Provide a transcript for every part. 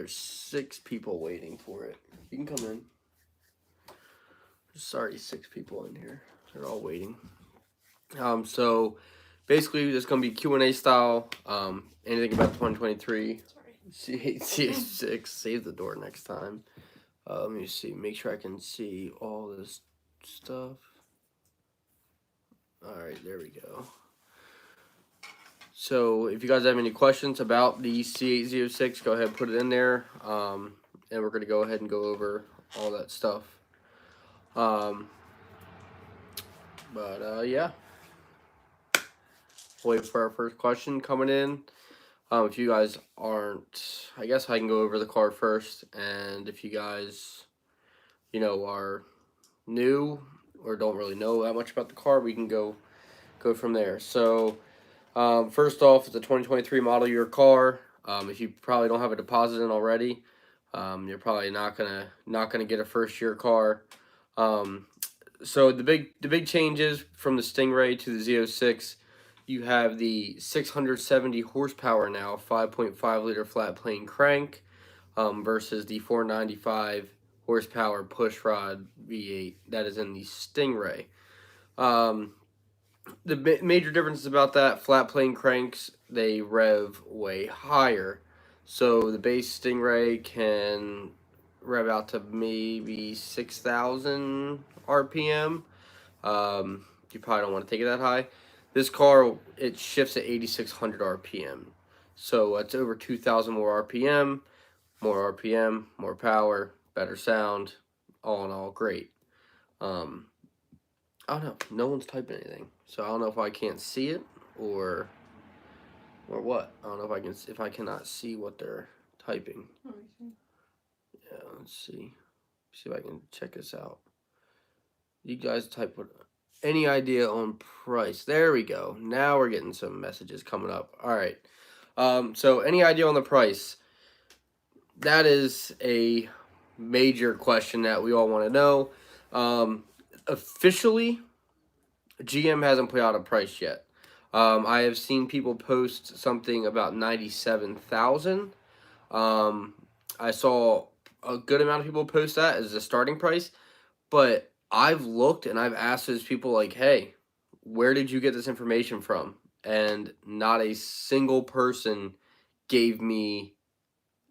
there's 6 people waiting for it. You can come in. There's already 6 people in here. They're all waiting. So basically, this is gonna be Q&A style. Anything about 2023? C8 ZO6. Save the door next time. Let me see. Make sure I can see all this stuff. All right, there we go. So if you guys have any questions about the C8 ZO6, go ahead and put it in there. And we're going to go ahead and go over all that stuff. Yeah. Wait for our first question coming in. If you guys aren't, I guess I can go over the car first. And if you guys, are new or don't really know that much about the car, we can go from there. So first off, it's a 2023 model year car. If you probably don't have a deposit in already, you're probably not gonna get a first year car. So the big changes from the Stingray to the Z06, you have the 670 horsepower now, 5.5 liter flat plane crank, versus the 495 horsepower pushrod V8 that is in the Stingray. The major differences about that, flat plane cranks, they rev way higher. So the base Stingray can rev out to maybe 6,000 RPM. You probably don't want to take it that high. This car, it shifts at 8,600 RPM. So it's over 2,000 more RPM, more power, better sound, all in all, great. I don't know. No one's typing anything, so I don't know if I can't see it or what. I don't know if I cannot see what they're typing. Yeah, let's see. See if I can check this out. You guys type what? Any idea on price? There we go. Now we're getting some messages coming up. All right. So any idea on the price? That is a major question that we all want to know. Officially, GM hasn't put out a price yet. I have seen people post something about 97,000. I saw a good amount of people post that as a starting price, but I've looked and I've asked those people, like, hey, where did you get this information from? And not a single person gave me,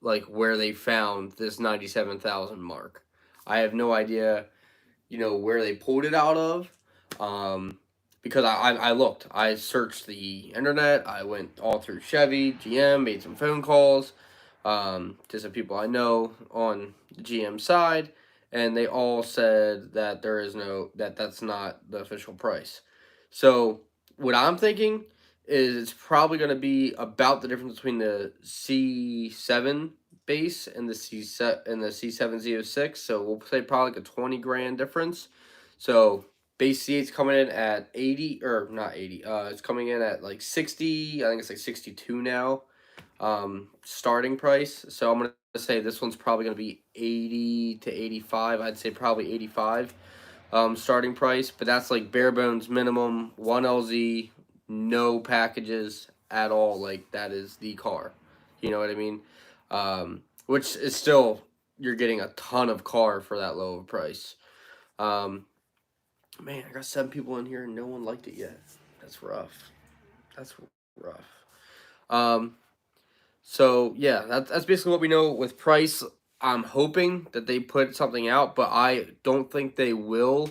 like, where they found this 97,000 mark. I have no idea, where they pulled it out of. Because I looked. I searched the internet. I went all through Chevy, GM, made some phone calls to some people I know on the GM side, and they all said that that's not the official price. So what I'm thinking is it's probably going to be about the difference between the C7 base and the C7 Z06. So we'll say probably like a 20 grand difference. So base C8's coming in at 80, or not 80. It's coming in at like 60. I think it's like 62 now. Starting price. So I'm gonna say this one's probably gonna be 80 to 85. I'd say probably 85. Starting price, but that's like bare bones minimum. 1 LZ, no packages at all. Like, that is the car. You know what I mean? Which is still, you're getting a ton of car for that low of a price. Man, I got 7 people in here and no one liked it yet. That's rough. That's rough. So yeah, that's basically what we know with price. I'm hoping that they put something out, but I don't think they will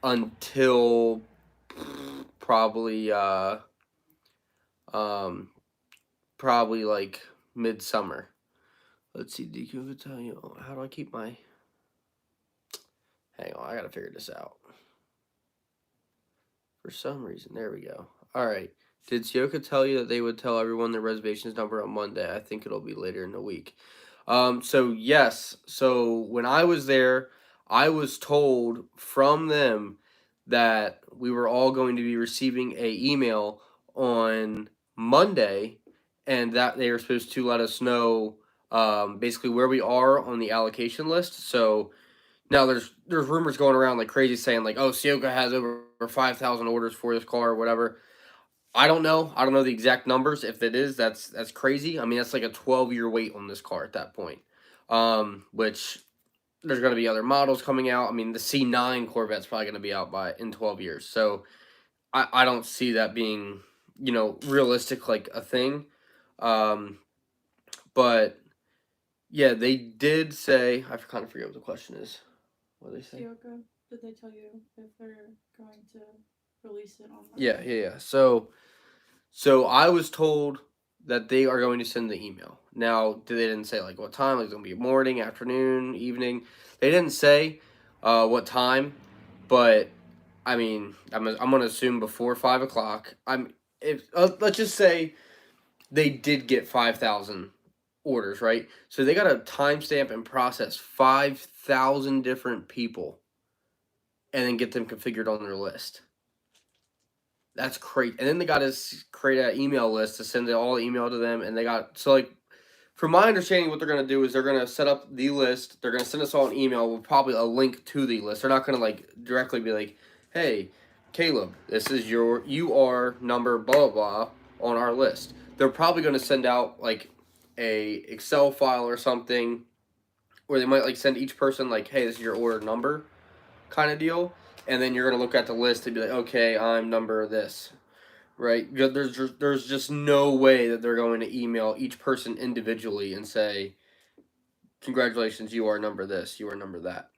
until probably like midsummer. Let's see, DQ could tell you, how do I keep my, hang on, I gotta figure this out. For some reason, there we go. All right. Did Ciocca tell you that they would tell everyone their reservations number on Monday? I think it'll be later in the week. So yes. So when I was there, I was told from them that we were all going to be receiving a email on Monday, and that they were supposed to let us know basically where we are on the allocation list. So now there's rumors going around like crazy saying like, oh, Ciocca has over 5,000 orders for this car or whatever. I don't know. I don't know the exact numbers. If it is, that's crazy. I mean, that's like a 12-year wait on this car at that point. Which there's going to be other models coming out. I mean, the C9 Corvette's probably going to be out by in 12 years. So I don't see that being, realistic, like a thing. Um, but yeah, they did say, I kind of forget what the question is. What did they say? Ciocca, did they tell you if they're going to release it on Yeah, Monday? yeah. So I was told that they are going to send the email. Now, they didn't say like what time. Like, it's going to be morning, afternoon, evening. They didn't say what time, but I mean, I'm going to assume before 5 o'clock. If let's just say they did get 5,000 orders, right? So they got to timestamp and process 5,000 different people, and then get them configured on their list. That's great. And then they got to create an email list to send all the email to them. And they got, so like, from my understanding, what they're going to do is they're going to set up the list. They're going to send us all an email with probably a link to the list. They're not going to like directly be like, hey, Caleb, this is you are number blah, blah, blah on our list. They're probably going to send out like a Excel file or something where they might like send each person like, hey, this is your order number kind of deal. And then you're going to look at the list and be like, okay, I'm number this, right? There's just no way that they're going to email each person individually and say, congratulations, you are number this, you are number that.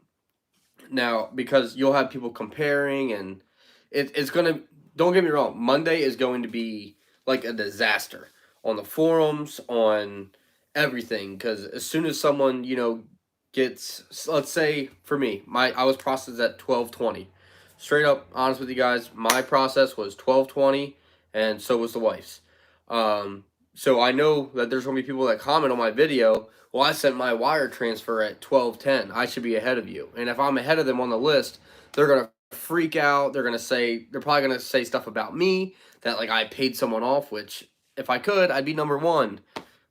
Now, because you'll have people comparing, and it's going to, don't get me wrong, Monday is going to be like a disaster on the forums, on everything. Because as soon as someone, gets, let's say for me, I was processed at 12:20. Straight up, honest with you guys, my process was 12:20, and so was the wife's. So I know that there's gonna be people that comment on my video. Well, I sent my wire transfer at 12:10. I should be ahead of you. And if I'm ahead of them on the list, they're gonna freak out. They're probably gonna say stuff about me that like I paid someone off. Which if I could, I'd be number one.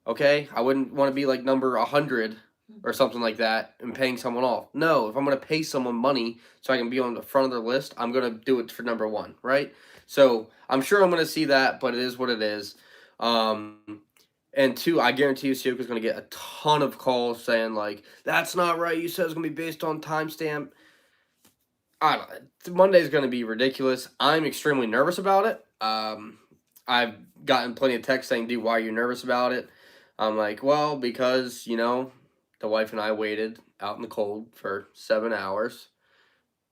Okay, I wouldn't want to be like number 100 or something like that and paying someone off. No, if I'm going to pay someone money so I can be on the front of their list, I'm going to do it for number one, right? So I'm sure I'm going to see that, but it is what it is. And two, I guarantee you Ciocca's going to get a ton of calls saying like, that's not right. You said it's going to be based on timestamp. I don't. Monday's going to be ridiculous. I'm extremely nervous about it. I've gotten plenty of texts saying, "Dude, why are you nervous about it?" I'm like, well, because the wife and I waited out in the cold for 7 hours.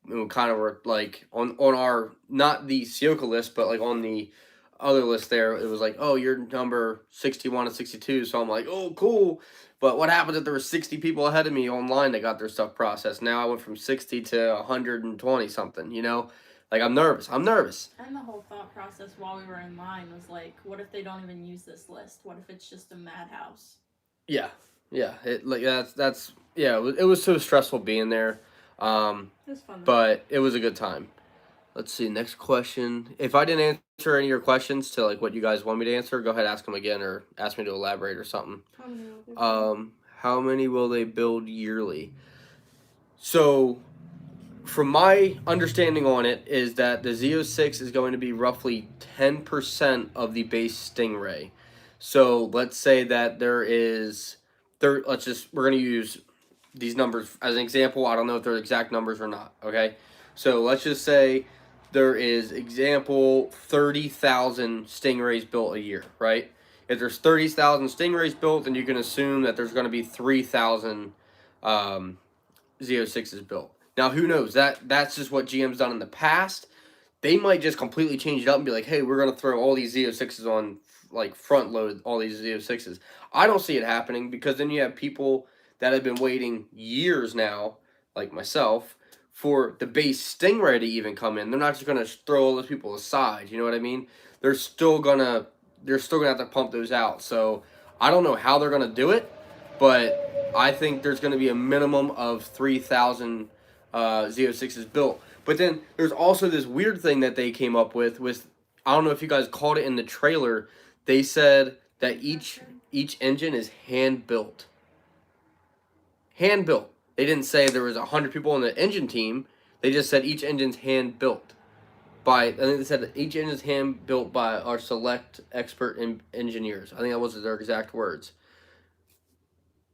And we kind of were like on our, not the Ciocca list, but like on the other list there. It was like, oh, you're number 61 and 62. So I'm like, oh, cool. But what happens if there were 60 people ahead of me online that got their stuff processed? Now I went from 60 to 120 something. Like I'm nervous. I'm nervous. And the whole thought process while we were in line was like, what if they don't even use this list? What if it's just a madhouse? Yeah, yeah. That's yeah. It was so stressful being there, It was fun though. but it was a good time. Let's see. Next question. If I didn't answer any of your questions to like what you guys want me to answer, go ahead, ask them again, or ask me to elaborate or something. How many will they build? How many will they build yearly? So, from my understanding on it, is that the Z06 is going to be roughly 10% of the base Stingray. So let's say that we're going to use these numbers as an example. I don't know if they're exact numbers or not. Okay, so let's just say there is example 30,000 Stingrays built a year, right? If there's 30,000 Stingrays built, then you can assume that there's going to be 3,000 Z06s built. Now, who knows? That's just what GM's done in the past. They might just completely change it up and be like, hey, we're going to throw all these Z06s on, like, front load all these Z06s. I don't see it happening, because then you have people that have been waiting years now, like myself, for the base Stingray to even come in. They're not just going to throw all those people aside. You know what I mean? They're still gonna have to pump those out. So I don't know how they're gonna do it, but I think there's gonna be a minimum of 3,000 Z06s built. But then there's also this weird thing that they came up with. I don't know if you guys caught it in the trailer. They said that each engine is hand built. Hand built. They didn't say there was 100 people on the engine team. They just said each engine's hand built. by, I think they said each engine is hand built by our select expert engineers. I think that was their exact words.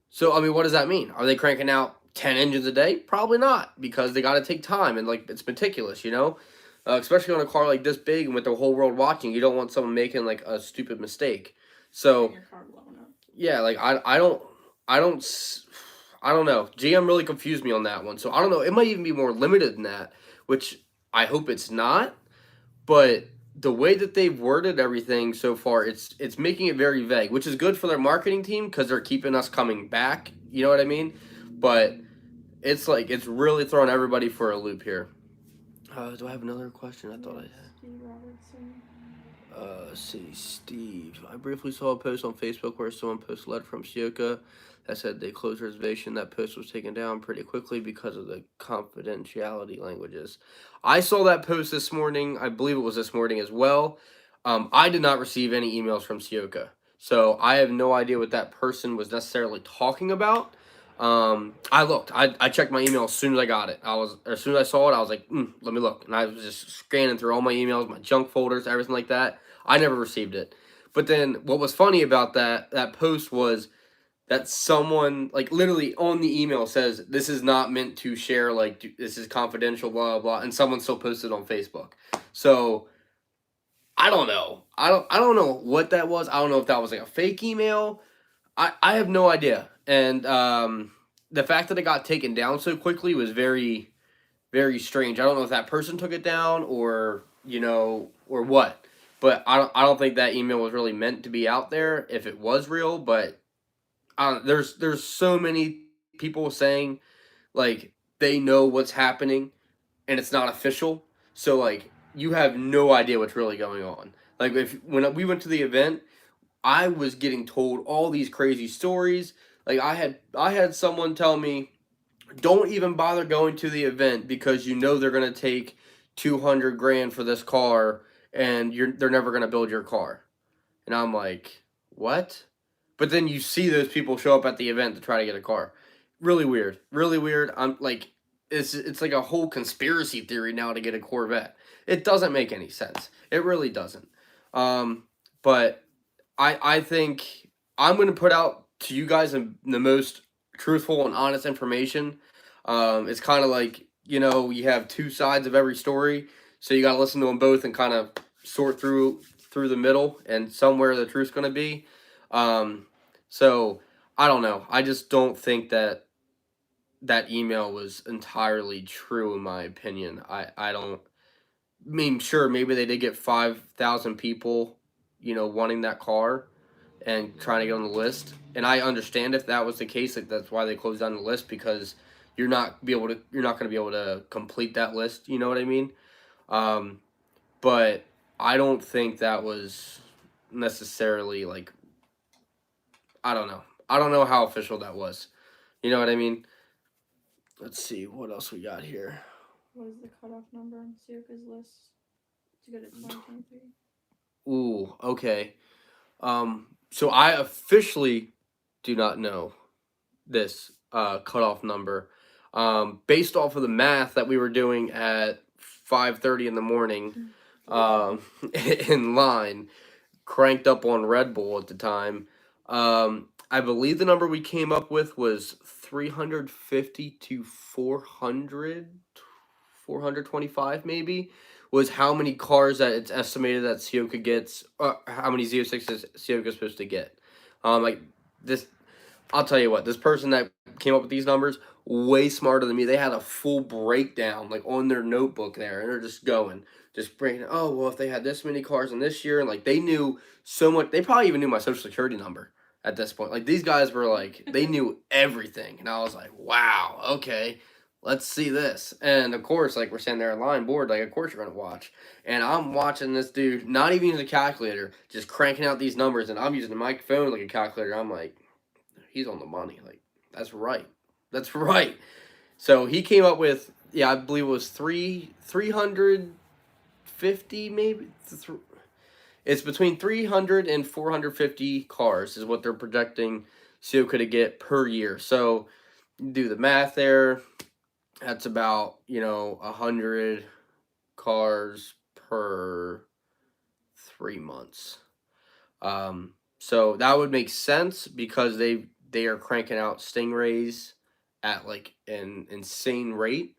So I mean, what does that mean? Are they cranking out 10 engines a day? Probably not, because they got to take time and like it's meticulous, you know. Especially on a car like this big and with the whole world watching, you don't want someone making like a stupid mistake. So Your car blowing up. yeah, like I don't know. GM really confused me on that one. So I don't know. It might even be more limited than that, which I hope it's not. But the way that they've worded everything so far, it's making it very vague, which is good for their marketing team because they're keeping us coming back. You know what I mean? But it's like it's really throwing everybody for a loop here. Do I have another question? I thought I had. Steve Robertson. Let's see, Steve. I briefly saw a post on Facebook where someone posted a letter from Ciocca that said they closed reservation. That post was taken down pretty quickly because of the confidentiality languages. I saw that post this morning. I believe it was this morning as well. I did not receive any emails from Ciocca, so I have no idea what that person was necessarily talking about. I looked. I checked my email as soon as I got it. As soon as I saw it, I was like, let me look. And I was just scanning through all my emails, my junk folders, everything like that. I never received it. But then what was funny about that post was that someone like literally on the email says this is not meant to share, like this is confidential, blah blah blah, and someone still posted on Facebook. So I don't know. I don't know what that was. I don't know if that was like a fake email. I have no idea. And the fact that it got taken down so quickly was very, very strange. I don't know if that person took it down or, or what. But I don't think that email was really meant to be out there if it was real. But there's so many people saying, like, they know what's happening and it's not official. So, like, you have no idea what's really going on. Like, when we went to the event, I was getting told all these crazy stories. Like I had someone tell me, "Don't even bother going to the event because you know they're gonna take 200 grand for this car, and they're never gonna build your car." And I'm like, "What?" But then you see those people show up at the event to try to get a car. Really weird. Really weird. I'm like, it's like a whole conspiracy theory now to get a Corvette. It doesn't make any sense. It really doesn't. But I think I'm going to put out to you guys the most truthful and honest information. It's kind of like, you have two sides of every story, so you got to listen to them both and kind of sort through the middle and somewhere the truth's going to be. So I don't know. I just don't think that email was entirely true in my opinion. I don't mean, sure, maybe they did get 5,000 people, wanting that car and trying to get on the list. And I understand if that was the case, like that's why they closed down the list, because you're not going to be able to complete that list. You know what I mean? But I don't think that was necessarily like, I don't know. I don't know how official that was. You know what I mean? Let's see what else we got here. What is the cutoff number on Ciocca's list to go to 2023? Ooh, okay. So I officially do not know this cutoff number. Based off of the math that we were doing at 5:30 in the morning, in line, cranked up on Red Bull at the time. I believe the number we came up with was 350 to 425 maybe, was how many cars that it's estimated that Ciocca gets, how many Z06s Ciocca is supposed to get. Like this, I'll tell you what, this person that came up with these numbers, way smarter than me. They had a full breakdown, like on their notebook there, and they're just breaking. Oh well, if they had this many cars in this year, and like they knew so much. They probably even knew my social security number at this point. Like these guys were like, they knew everything, and I was like, wow, okay, let's see this. And of course, like we're standing there in line, bored. Like of course you're gonna watch. And I'm watching this dude, not even using a calculator, just cranking out these numbers, and I'm using my phone like a calculator. I'm like, he's on the money. Like, that's right. That's right. So he came up with, yeah, I believe it was 350 maybe. It's between 300 and 450 cars is what they're projecting Ciocca to get per year. So do the math there. That's about 100 cars per 3 months. So that would make sense because they are cranking out Stingrays at like an insane rate.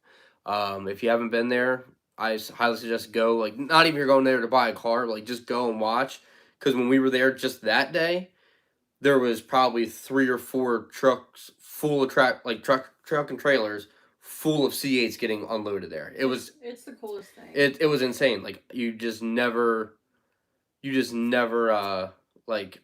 If you haven't been there, highly suggest go. Like, not even you're going there to buy a car, like just go and watch. Because when we were there just that day, there was probably 3 or 4 trucks full of truck and trailers full of C8s getting unloaded there. It's the coolest thing. It was insane. Like you just never like,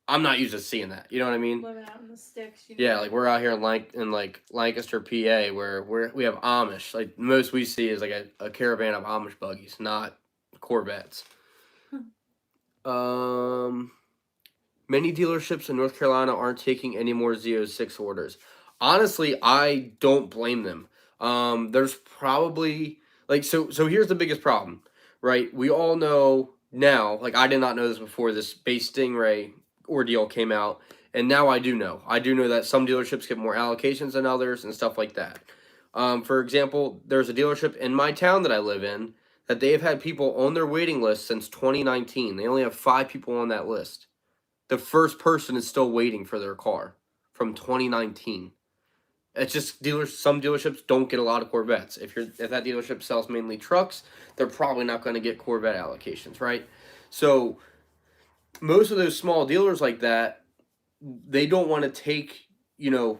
I'm not used to seeing that. You know what I mean? Living out in the sticks. Yeah, like we're out here in Lancaster, PA, where we have Amish. Like, the most we see is like a caravan of Amish buggies, not Corvettes. Many dealerships in North Carolina aren't taking any more Z06 orders. Honestly, I don't blame them. There's probably so here's the biggest problem, right? We all know now, like I did not know this before this base Stingray ordeal came out, and now I do know. I do know that some dealerships get more allocations than others and stuff like that. For example, there's a dealership in my town that I live in that they've had people on their waiting list since 2019. They only have 5 people on that list. The first person is still waiting for their car from 2019. It's just some dealerships don't get a lot of Corvettes. If that dealership sells mainly trucks, they're probably not going to get Corvette allocations, right? So most of those small dealers like that, they don't want to take,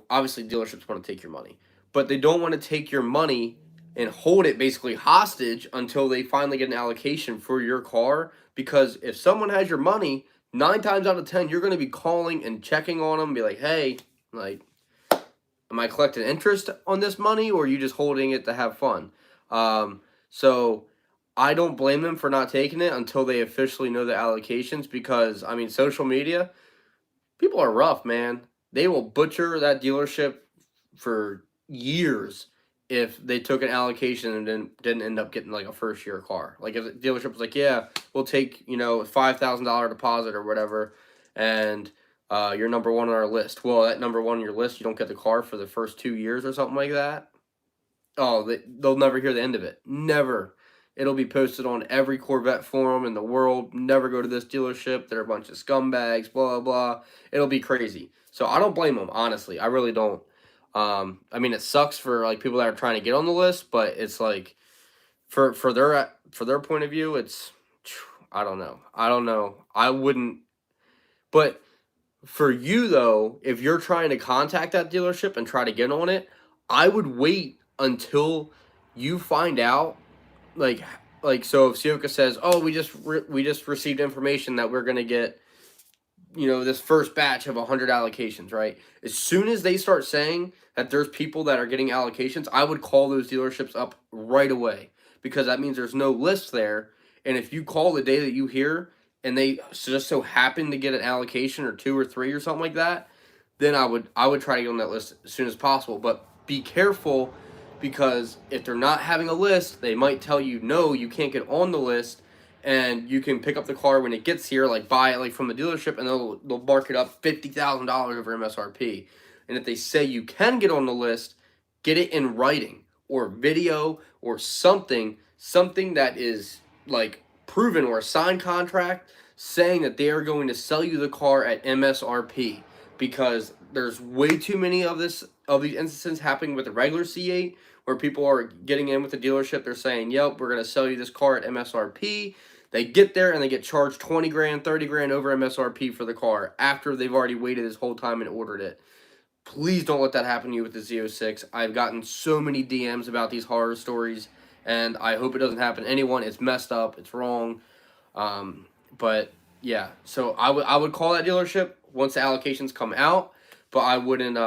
obviously dealerships want to take your money, but they don't want to take your money and hold it basically hostage until they finally get an allocation for your car. Because if someone has your money, 9 times out of 10, you're going to be calling and checking on them and be like, hey, like, am I collecting interest on this money, or are you just holding it to have fun? So I don't blame them for not taking it until they officially know the allocations, because, I mean, social media, people are rough, man. They will butcher that dealership for years if they took an allocation and didn't end up getting like a first year car. Like, if the dealership was like, yeah, we'll take, a $5,000 deposit or whatever, and you're number 1 on our list. Well, that number 1 on your list, you don't get the car for the first 2 years or something like that. Oh, they'll never hear the end of it. Never. It'll be posted on every Corvette forum in the world. Never go to this dealership. They're a bunch of scumbags, blah, blah, blah. It'll be crazy. So I don't blame them, honestly. I really don't. I mean, it sucks for like people that are trying to get on the list, but it's like for their point of view, it's, I don't know. I wouldn't. But for you though, if you're trying to contact that dealership and try to get on it, I would wait until you find out, like so if Ciocca says, oh, we just received information that we're gonna get, this first batch of 100 allocations, right? As soon as they start saying that there's people that are getting allocations, I would call those dealerships up right away, because that means there's no list there. And if you call the day that you hear and they just so happen to get an allocation or 2 or 3 or something like that, then I would try to get on that list as soon as possible. But be careful, because if they're not having a list, they might tell you, no, you can't get on the list, and you can pick up the car when it gets here, like buy it like from the dealership, and they'll mark it up $50,000 over MSRP. And if they say you can get on the list, get it in writing or video or something that is like proven, or a signed contract saying that they are going to sell you the car at MSRP, because there's way too many of these instances happening with the regular C8 where people are getting in with the dealership. They're saying, yep, we're going to sell you this car at MSRP. They get there and they get charged 20 grand, 30 grand over MSRP for the car after they've already waited this whole time and ordered it. Please don't let that happen to you with the Z06. I've gotten so many DMs about these horror stories, and I hope it doesn't happen to anyone. It's messed up. It's wrong. But yeah, so I would call that dealership once the allocations come out, but I wouldn't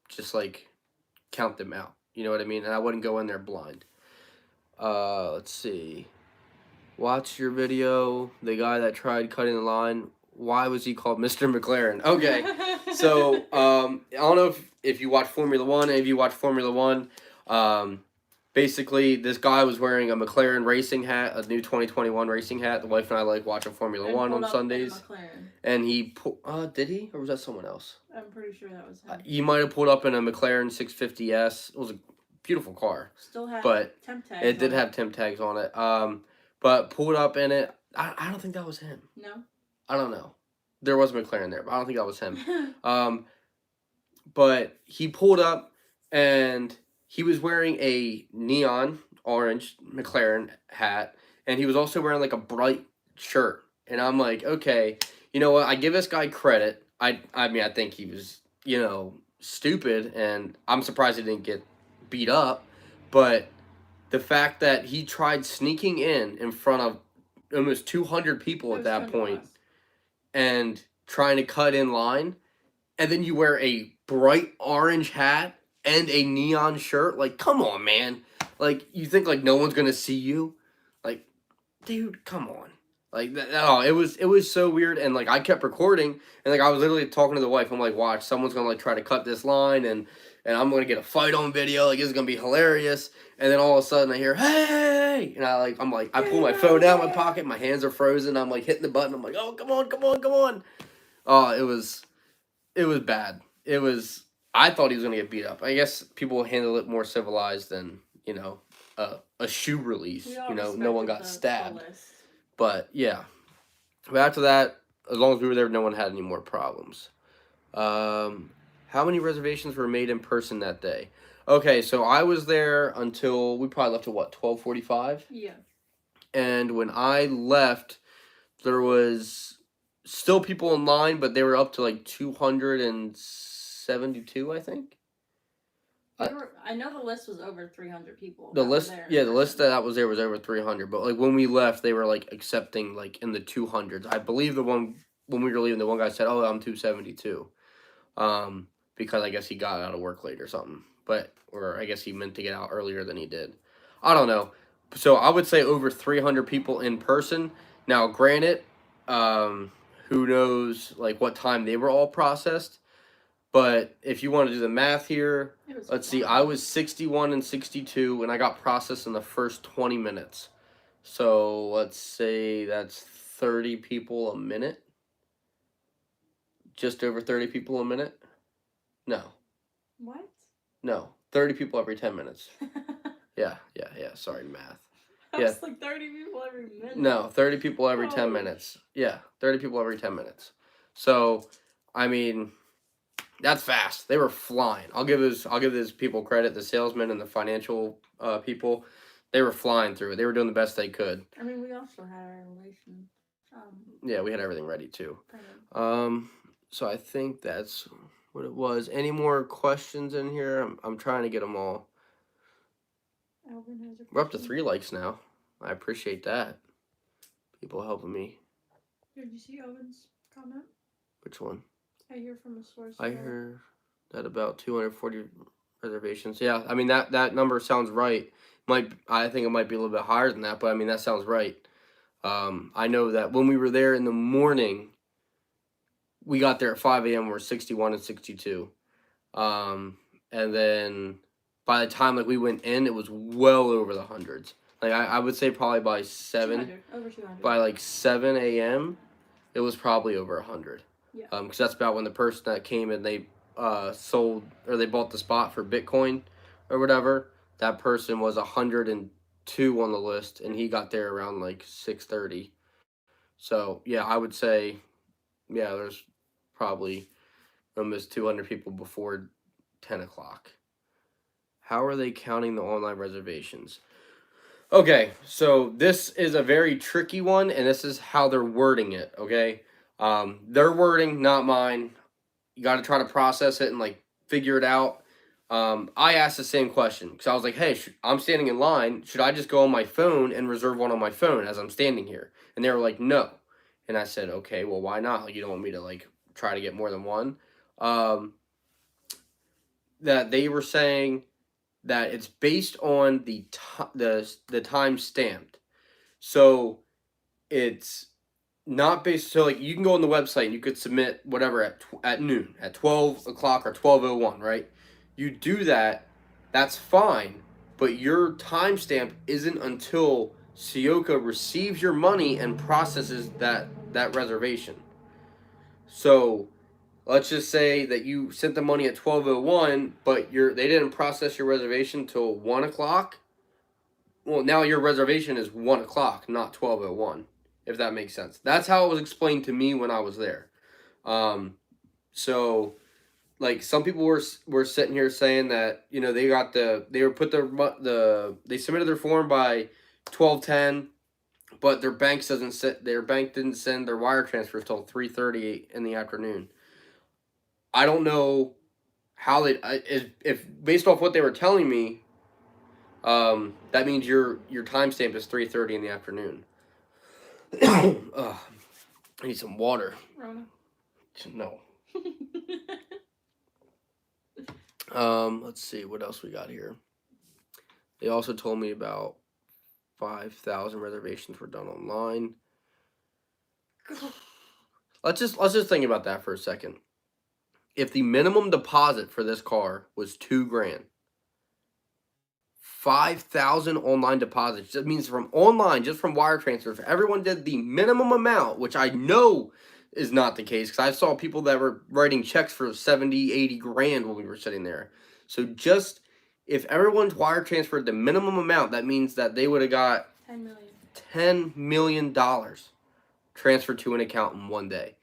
just like count them out. You know what I mean? And I wouldn't go in there blind. Let's see. Watch your video. The guy that tried cutting the line. Why was he called Mr. McLaren? Okay. So, I don't know if you watch Formula 1. If you watch Formula 1, basically, this guy was wearing a McLaren racing hat, a new 2021 racing hat. The wife and I like watching Formula 1 on Sundays. And he did he? Or was that someone else? I'm pretty sure that was him. He might have pulled up in a McLaren 650S. It was a beautiful car. Still had But temp tags. It did have temp tags on it. But pulled up in it. I don't think that was him. No. I don't know. There was a McLaren there, but I don't think that was him. But he pulled up and he was wearing a neon orange McLaren hat, and he was also wearing like a bright shirt. And I'm like, okay, you know what? I give this guy credit. I mean, I think he was, stupid, and I'm surprised he didn't get beat up. But the fact that he tried sneaking in front of almost 200 people at that point and trying to cut in line, and then you wear a bright orange hat and a neon shirt, like, come on, man. Like, you think, like, no one's gonna see you? Like, dude, come on. Like, it was so weird, and, like, I kept recording, and, like, I was literally talking to the wife. I'm like, watch, someone's gonna, like, try to cut this line, and I'm gonna get a fight on video. Like, this is gonna be hilarious. And then all of a sudden I hear, hey! And I pull my phone out of my pocket, my hands are frozen, I'm, like, hitting the button. I'm like, oh, come on, come on, come on. Oh, it was bad. I thought he was going to get beat up. I guess people handle it more civilized than, a shoe release. No one got stabbed. But, yeah. But after that, as long as we were there, no one had any more problems. How many reservations were made in person that day? Okay, so I was there until, we probably left at, 12:45? Yeah. And when I left, there was still people in line, but they were up to like 272, I think. I know the list was over 300 people. The list that was there was over 300. But like when we left, they were like accepting like in the 200s. I believe when we were leaving, the one guy said, "Oh, I'm 272," because I guess he got out of work late or something. Or I guess he meant to get out earlier than he did. I don't know. So I would say over 300 people in person. Now, granted, who knows like what time they were all processed. But if you want to do the math here, let's see, I was 61 and 62, and I got processed in the first 20 minutes. So let's say that's 30 people a minute. Just over 30 people a minute? No. What? No, 30 people every 10 minutes. Yeah. Sorry, math. That's like 30 people every minute. No, 30 people every 10 minutes. Yeah, 30 people every 10 minutes. So, I mean, that's fast. They were flying. I'll give those people credit, the salesmen and the financial people. They were flying through it. They were doing the best they could. I mean, we also had our relation. Yeah, we had everything ready too. So I think that's what it was. Any more questions in here? I'm trying to get them all. Alvin has a question. We're up to 3 likes now. I appreciate that. People helping me. Did you see Alvin's comment? Which one? I hear from a source. I heard that about 240 reservations. Yeah, I mean that number sounds right. I think it might be a little bit higher than that, but I mean that sounds right. I know that when we were there in the morning, we got there at 5 a.m. We're 61 and 62, and then by the time like we went in, it was well over the hundreds. Like I would say probably by 7, over 200. By like 7 a.m., it was probably over 100. Yeah. Because that's about when the person that came and they sold or they bought the spot for Bitcoin or whatever. That person was 102 on the list, and he got there around like 6:30. So yeah, I would say, yeah, there's probably almost 200 people before 10 o'clock. How are they counting the online reservations? Okay, so this is a very tricky one, and this is how they're wording it, okay? Their wording, not mine. You got to try to process it and, like, figure it out. I asked the same question, because I was like, hey, I'm standing in line. Should I just go on my phone and reserve one on my phone as I'm standing here? And they were like, no. And I said, okay, well, why not? Like, you don't want me to, like, try to get more than one? That they were saying that it's based on the time stamped. So it's not based, so like you can go on the website and you could submit whatever at noon, at 12 o'clock or 12:01, right? You do that, that's fine, but your timestamp isn't until Ciocca receives your money and processes that reservation. So let's just say that you sent the money at 12:01, but they didn't process your reservation till 1 o'clock. Well, now your reservation is 1 o'clock, not 12:01. If that makes sense. That's how it was explained to me when I was there. So like some people were sitting here saying that they submitted their form by 12:10, but their bank didn't send their wire transfers till 3:30 in the afternoon. I don't know how if based off what they were telling me, that means your timestamp is 3:30 in the afternoon. Ugh, I need some water. Rona. No. Let's see what else we got here. They also told me about 5,000 reservations were done online. Let's just think about that for a second. If the minimum deposit for this car was $2,000, 5,000 online deposits. That means from online, just from wire transfer, if everyone did the minimum amount, which I know is not the case, because I saw people that were writing checks for 70, 80 grand when we were sitting there. So just if everyone's wire transferred the minimum amount, that means that they would have got $10 million transferred to an account in one day.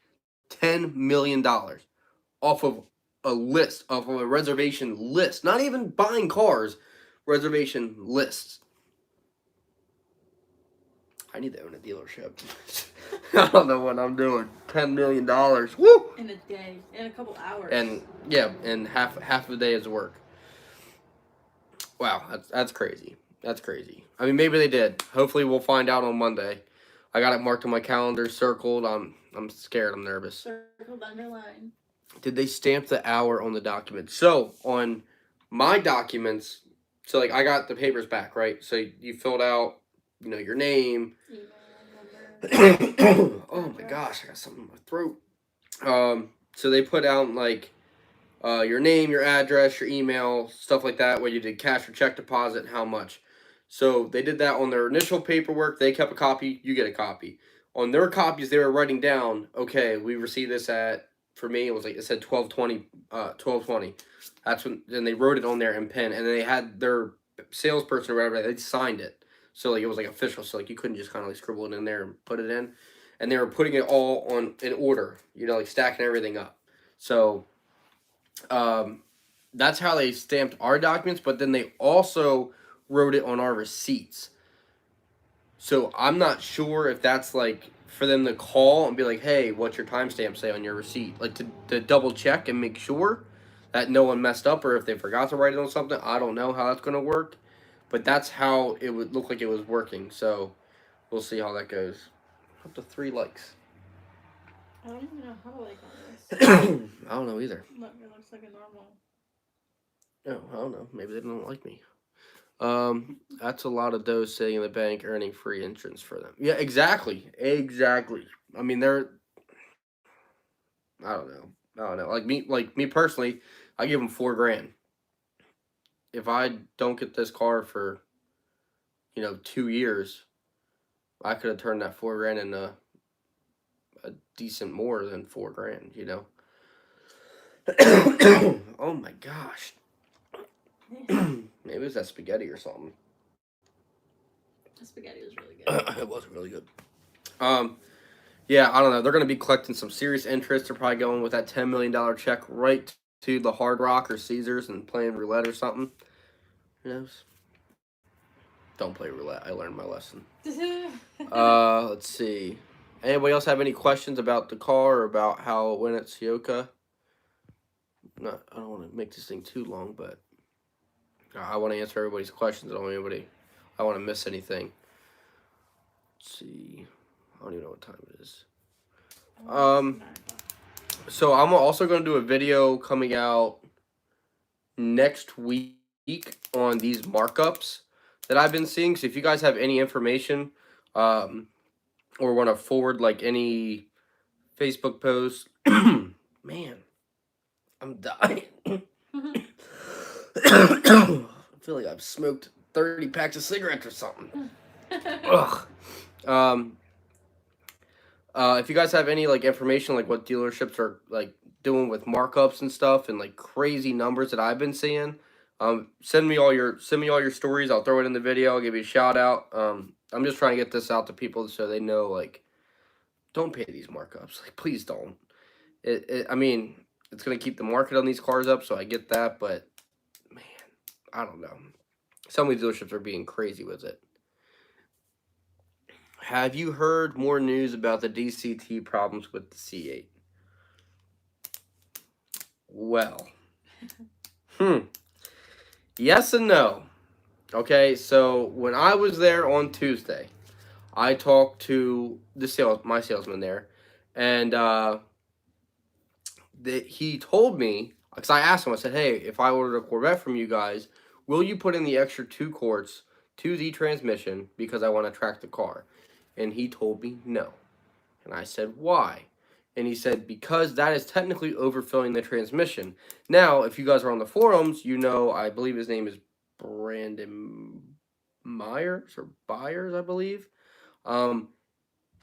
$10 million off of a list, off of a reservation list. Not even buying cars, reservation lists. I need to own a dealership. I don't know what I'm doing. $10 million. Woo! In a day. In a couple hours. And yeah, and half of the day is work. Wow, that's crazy. That's crazy. I mean, maybe they did. Hopefully we'll find out on Monday. I got it marked on my calendar, circled. I'm scared. I'm nervous. Circled, underlined. Did they stamp the hour on the document? So on my documents, so like I got the papers back, right? So you filled out, your name. Email, number. Oh my gosh, I got something in my throat. So they put out like your name, your address, your email, stuff like that, where you did cash or check deposit, and how much. So they did that on their initial paperwork. They kept a copy. You get a copy. On their copies, they were writing down, okay, we received this for me, it said 12:20, 12:20. That's when, then they wrote it on there in pen, and then they had their salesperson or whatever, they signed it. So like it was like official, so like you couldn't just kind of like scribble it in there and put it in. And they were putting it all in order, like stacking everything up. So that's how they stamped our documents, but then they also wrote it on our receipts. So I'm not sure if that's like for them to call and be like, hey, what's your timestamp say on your receipt? Like to double check and make sure that no one messed up, or if they forgot to write it on something. I don't know how that's going to work, but that's how it would look like it was working. So we'll see how that goes. Up to 3 likes. I don't even know how to like on this. I don't know either. Look, it looks like a normal. No, I don't know. Maybe they don't like me. That's a lot of dough sitting in the bank earning free entrance for them. Yeah, exactly. I mean, I don't know. Like me personally, I give them $4,000. If I don't get this car for, 2 years, I could have turned that $4,000 into a decent more than $4,000. Oh my gosh. Maybe it's that spaghetti or something. The spaghetti was really good. It was really good. Yeah, I don't know. They're going to be collecting some serious interest. They're probably going with that $10 million check right to the Hard Rock or Caesars and playing roulette or something. Who knows? Don't play roulette. I learned my lesson. Let's see. Anybody else have any questions about the car or about how it went at Ciocca? I don't want to make this thing too long, but I want to answer everybody's questions. I don't want to miss anything. Let's see. I don't even know what time it is. So I'm also going to do a video coming out next week on these markups that I've been seeing. So if you guys have any information, or want to forward like any Facebook posts, man, I'm dying. I feel like I've smoked 30 packs of cigarettes or something. Ugh. If you guys have any like information, like what dealerships are like doing with markups and stuff, and like crazy numbers that I've been seeing, send me all your stories. I'll throw it in the video. I'll give you a shout out. I'm just trying to get this out to people so they know, like, don't pay these markups. Like, please don't. I mean, it's gonna keep the market on these cars up, so I get that, but man, I don't know. Some of these dealerships are being crazy with it. Have you heard more news about the DCT problems with the C8? Well, yes and no. Okay, so when I was there on Tuesday, I talked to my salesman there, and he told me, because I asked him, I said, hey, if I ordered a Corvette from you guys, will you put in the extra 2 quarts to the transmission because I want to track the car? And he told me no. And I said, why? And he said, because that is technically overfilling the transmission. Now, if you guys are on the forums, you know, I believe his name is Brandon Myers or Byers, I believe.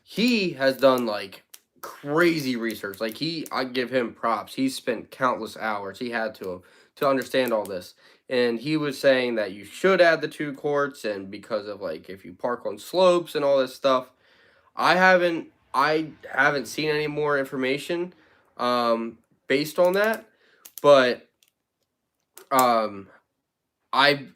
He has done like crazy research. Like I give him props. He spent countless hours. He had to understand all this. And he was saying that you should add the 2 quarts, and because of like if you park on slopes and all this stuff. I haven't seen any more information based on that, but I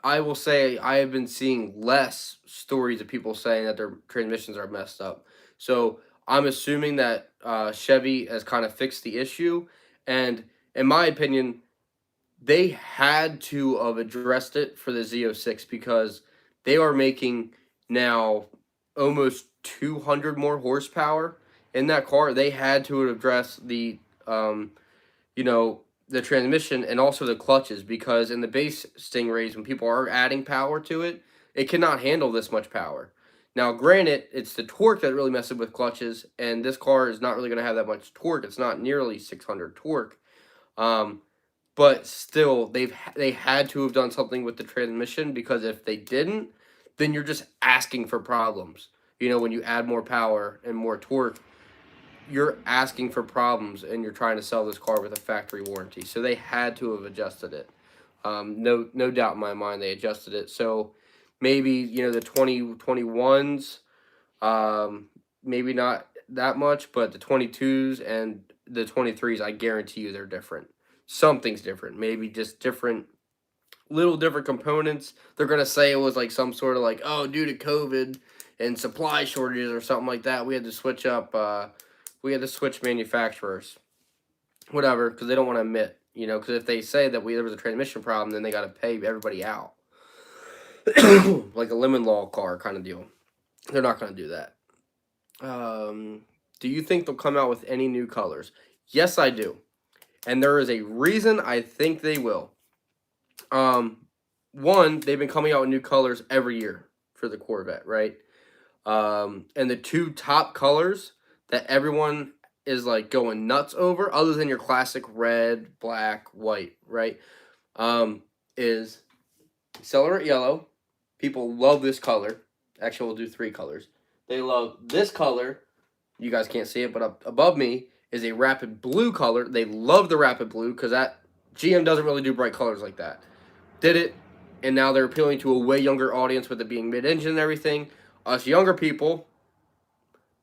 will say I have been seeing less stories of people saying that their transmissions are messed up. So I'm assuming that Chevy has kind of fixed the issue, and in my opinion, they had to have addressed it for the Z06 because they are making now almost 200 more horsepower in that car. They had to address the the transmission and also the clutches, because in the base Stingrays, when people are adding power to it, it cannot handle this much power. Now, granted, it's the torque that really messes with clutches, and this car is not really going to have that much torque. It's not nearly 600 torque. But still, they had to have done something with the transmission, because if they didn't, then you're just asking for problems. When you add more power and more torque, you're asking for problems, and you're trying to sell this car with a factory warranty. So they had to have adjusted it. No doubt in my mind they adjusted it. So maybe the 2021s, maybe not that much, but the 22s and the 23s, I guarantee you they're different. Something's different. Maybe just little different components. They're gonna say it was like some sort of like, oh, due to COVID and supply shortages or something like that, we had to switch up. We had to switch manufacturers, whatever, because they don't want to admit, because if they say that there was a transmission problem, then they got to pay everybody out, like a lemon law car kind of deal. They're not going to do that. Do you think they'll come out with any new colors? Yes, I do, and there is a reason I think they will. One, they've been coming out with new colors every year for the Corvette, right? And the 2 top colors that everyone is like going nuts over, other than your classic red, black, white, right? Is Accelerate Yellow. People love this color. Actually, we'll do 3 colors. They love this color. You guys can't see it, but up above me is a Rapid Blue color. They love the Rapid Blue because that GM doesn't really do bright colors like that. Did it, and now they're appealing to a way younger audience with it being mid-engine and everything. Us younger people,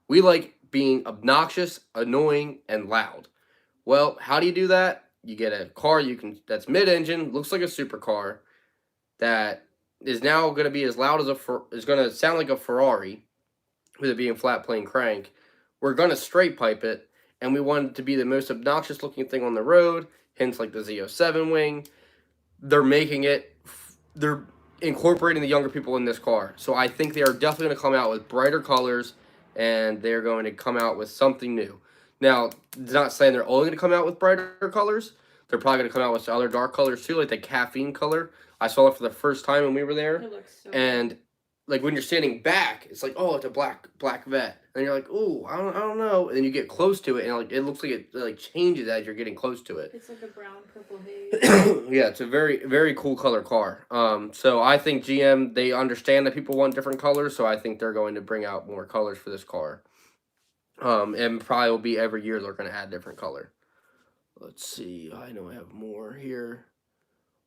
we like being obnoxious, annoying, and loud. Well, how do you do that? You get a car that's mid-engine, looks like a supercar, that is now going to be as loud as is going to sound like a Ferrari, with it being flat plane crank. We're going to straight pipe it, and we want it to be the most obnoxious looking thing on the road, hence like the Z07 wing. They're incorporating the younger people in this car. So I think they are definitely going to come out with brighter colors, and they're going to come out with something new. Now, it's not saying they're only going to come out with brighter colors. They're probably going to come out with other dark colors too, like the caffeine color. I saw it for the first time when we were there. It looks so and good. Like when you're standing back, it's like, oh, it's a black vet. And you're like, oh, I don't know. And then you get close to it, and like it looks like it like changes as you're getting close to it. It's like a brown purple haze. Yeah, it's a very, very cool color car. So I think GM, they understand that people want different colors, so I think they're going to bring out more colors for this car. And probably will be every year they're going to add different color. Let's see. I know I have more here.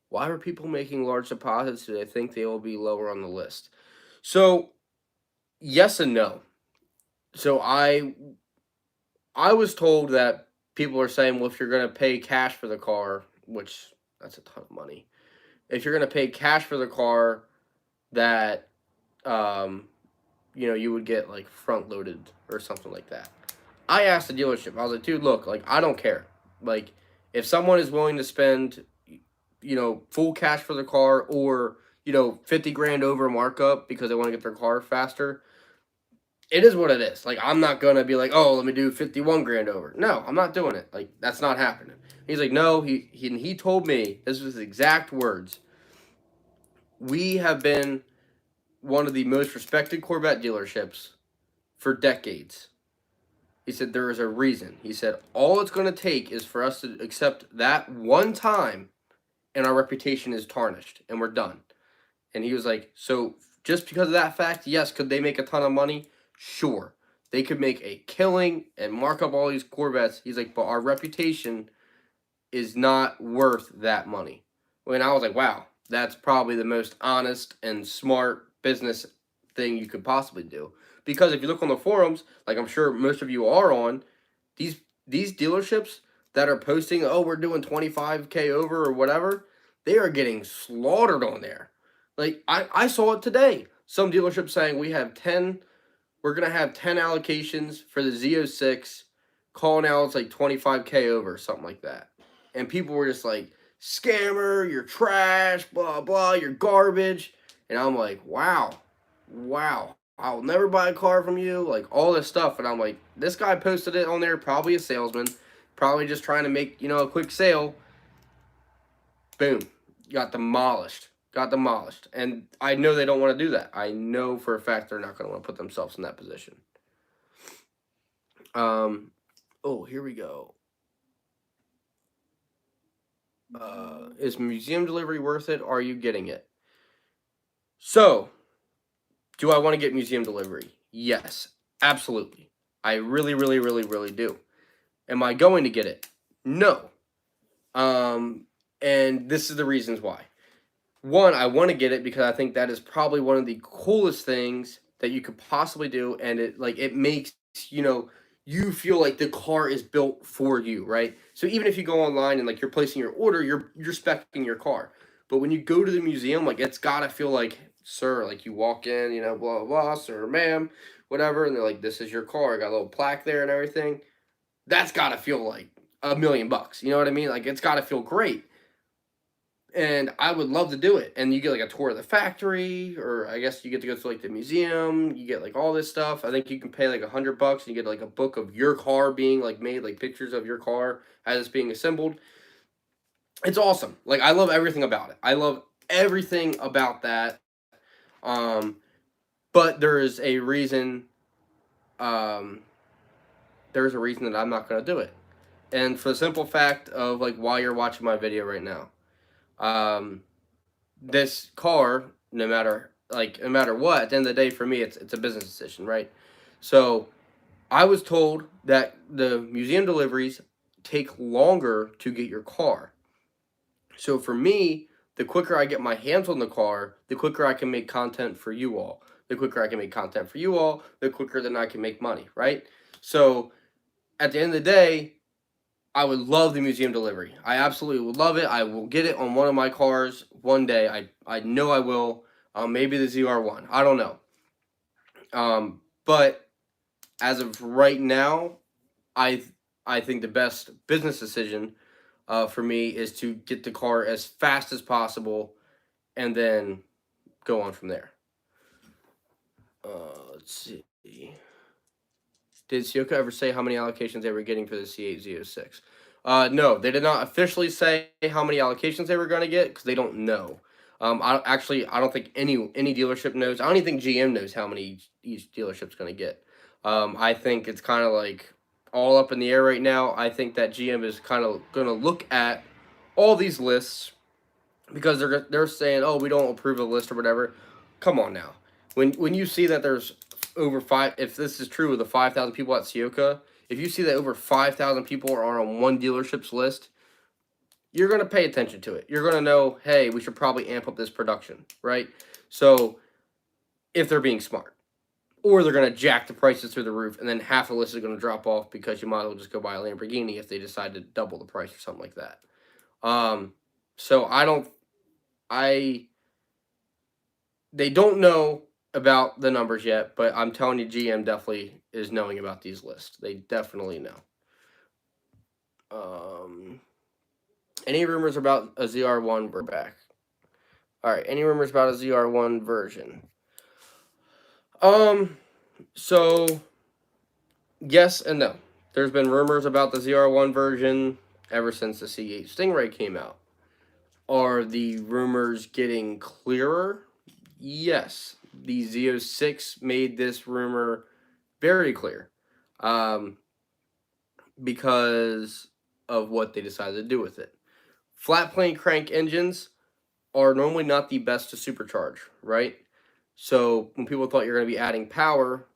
Why are people making large deposits? Do they think they will be lower on the list? So, yes and no. So I was told that people are saying, well, if you're going to pay cash for the car, which that's a ton of money. If you're going to pay cash for the car, that um, you would get like front loaded or something like that. I asked the dealership. I was like, dude, look, like I don't care. Like if someone is willing to spend, full cash for the car or 50 grand over markup because they want to get their car faster, it is what it is. Like I'm not gonna be like, oh, let me do 51 grand over. No, I'm not doing it. Like that's not happening. He's like, no. He told me this was his exact words. We have been one of the most respected Corvette dealerships for decades. He said there is a reason. He said all it's going to take is for us to accept that one time and our reputation is tarnished and we're done. And he was like, so just because of that fact, yes, could they make a ton of money? Sure. They could make a killing and mark up all these Corvettes. He's like, but our reputation is not worth that money. And I was like, wow, that's probably the most honest and smart business thing you could possibly do. Because if you look on the forums, like I'm sure most of you are on, these dealerships that are posting, oh, we're doing 25K over or whatever, they are getting slaughtered on there. Like I saw it today. Some dealerships saying we're gonna have 10 allocations for the Z06, calling out it's like 25K over, something like that. And people were just like, scammer, you're trash, blah blah, you're garbage. And I'm like, wow, I'll never buy a car from you, like all this stuff. And I'm like, this guy posted it on there, probably a salesman, probably just trying to make, a quick sale. Boom, got demolished. And I know they don't want to do that. I know for a fact they're not going to want to put themselves in that position. Oh, here we go. Is museum delivery worth it? Are you getting it? So, do I want to get museum delivery? Yes, absolutely. I really, really, really, really do. Am I going to get it? No. And this is the reasons why. One, I want to get it because I think that is probably one of the coolest things that you could possibly do, and it makes you feel like the car is built for you, right? So even if you go online and like you're placing your order, you're specing your car. But when you go to the museum, like it's gotta feel like, sir, like you walk in, blah blah blah, sir, ma'am, whatever, and they're like, this is your car. I got a little plaque there and everything. That's gotta feel like $1,000,000. You know what I mean? Like it's gotta feel great. And I would love to do it. And you get like a tour of the factory, or I guess you get to go to like the museum. You get like all this stuff. I think you can pay like $100 and you get like a book of your car being like made, like pictures of your car as it's being assembled. It's awesome. Like I love everything about it. I love everything about that. But there is a reason. There's a reason that I'm not gonna do it, and for the simple fact of like why you're watching my video right now. This car, no matter what, at the end of the day, for me, it's a business decision, right? So I was told that the museum deliveries take longer to get your car. So for me, the quicker I get my hands on the car, the quicker I can make content for you all. The quicker I can make content for you all, the quicker then I can make money, right? So at the end of the day, I would love the museum delivery. I absolutely would love it. I will get it on one of my cars one day. I know I will. Maybe the ZR1. I don't know. But as of right now, I think the best business decision for me is to get the car as fast as possible and then go on from there. Let's see. Did Ciocca ever say how many allocations they were getting for the C8 ZO6? No, they did not officially say how many allocations they were going to get because they don't know. I don't think any dealership knows. I don't even think GM knows how many each dealership's going to get. I think it's kind of like all up in the air right now. I think that GM is kind of going to look at all these lists because they're saying, oh, we don't approve of the list or whatever. Come on now. When you see that there's if this is true with the 5,000 people at Ciocca, if you see that over 5,000 people are on one dealership's list, you're going to pay attention to it. You're going to know, hey, we should probably amp up this production, right? So if they're being smart, or they're going to jack the prices through the roof, and then half the list is going to drop off because you might as well just go buy a Lamborghini if they decide to double the price or something like that. So they don't know about the numbers yet, but I'm telling you, GM definitely is knowing about these lists. They definitely know. Any rumors about a ZR1? We're back. All right. Any rumors about a ZR1 version? So yes and no. There's been rumors about the ZR1 version ever since the C8 Stingray came out. Are the rumors getting clearer? Yes. The ZO6 made this rumor very clear. Because of what they decided to do with it. Flat plane crank engines are normally not the best to supercharge, right? So when people thought you're going to be adding power,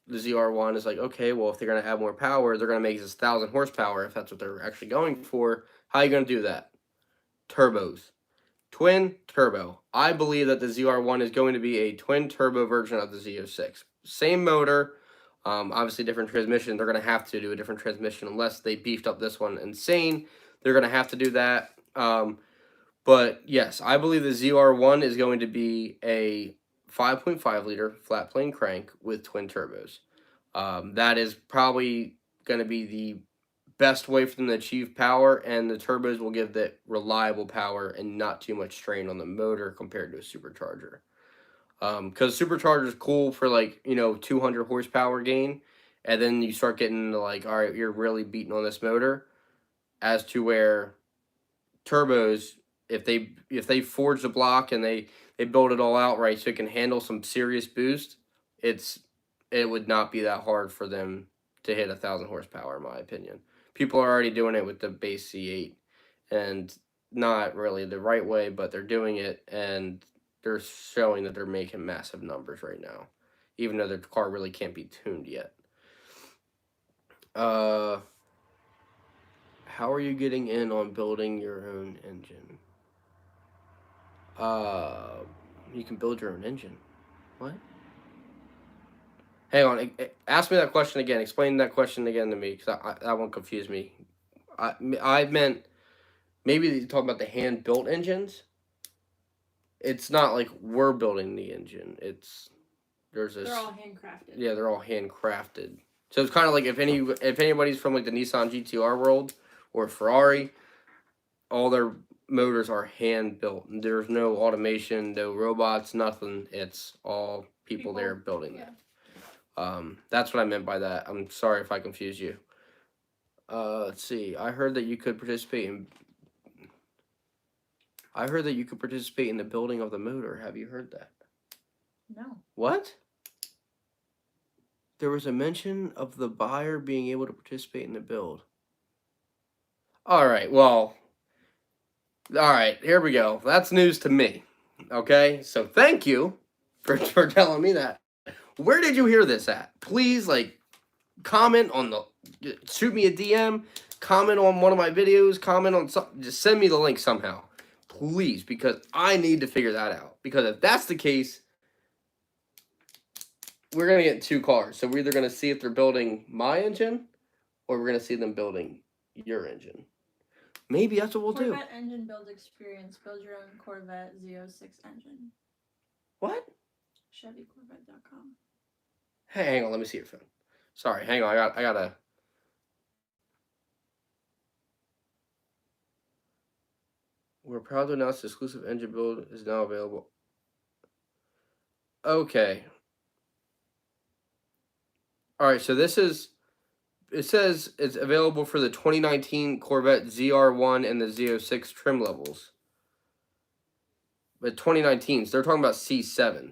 the ZR1 is like, okay, well, if they're going to add more power, they're going to make this 1,000 horsepower if that's what they're actually going for. How are you going to do that? Turbos. Twin turbo. I believe that the ZR1 is going to be a twin turbo version of the Z06. Same motor, obviously different transmission. They're going to have to do a different transmission unless they beefed up this one insane. They're going to have to do that. But yes, I believe the ZR1 is going to be a 5.5 liter flat plane crank with twin turbos. That is probably going to be the best way for them to achieve power, and the turbos will give that reliable power and not too much strain on the motor compared to a supercharger. Because supercharger is cool for 200 horsepower gain, and then you start getting into all right, you're really beating on this motor, as to where turbos, if they forge the block and they build it all out right so it can handle some serious boost, it would not be that hard for them to hit 1,000 horsepower, in my opinion. People are already doing it with the base C8, and not really the right way, but they're doing it, and they're showing that they're making massive numbers right now, even though the car really can't be tuned yet. How are you getting in on building your own engine? You can build your own engine. What? Hang on. Ask me that question again. Explain that question again to me, because that one confused me. I meant maybe you're talking about the hand-built engines. It's not like we're building the engine. They're all handcrafted. Yeah, they're all handcrafted. So it's kind of like if anybody's from the Nissan GTR world or Ferrari, all their motors are hand-built. There's no automation, no robots, nothing. It's all people there building that. That's what I meant by that. I'm sorry if I confused you. Let's see. I heard that you could participate in the building of the motor. Have you heard that? No. What? There was a mention of the buyer being able to participate in the build. All right, here we go. That's news to me. Okay, so thank you for telling me that. Where did you hear this at? Please, comment on shoot me a DM, comment on one of my videos, comment on something, just send me the link somehow. Please, because I need to figure that out. Because if that's the case, we're going to get 2 cars. So we're either going to see if they're building my engine, or we're going to see them building your engine. Maybe that's what we'll do. Corvette engine build experience. Build your own Corvette Z06 engine. What? ChevyCorvette.com. Hey, hang on. Let me see your phone. Sorry, hang on. I gotta. We're proud to announce the exclusive engine build is now available. Okay. All right, so it says it's available for the 2019 Corvette ZR1 and the Z06 trim levels. But 2019s, they're talking about C7.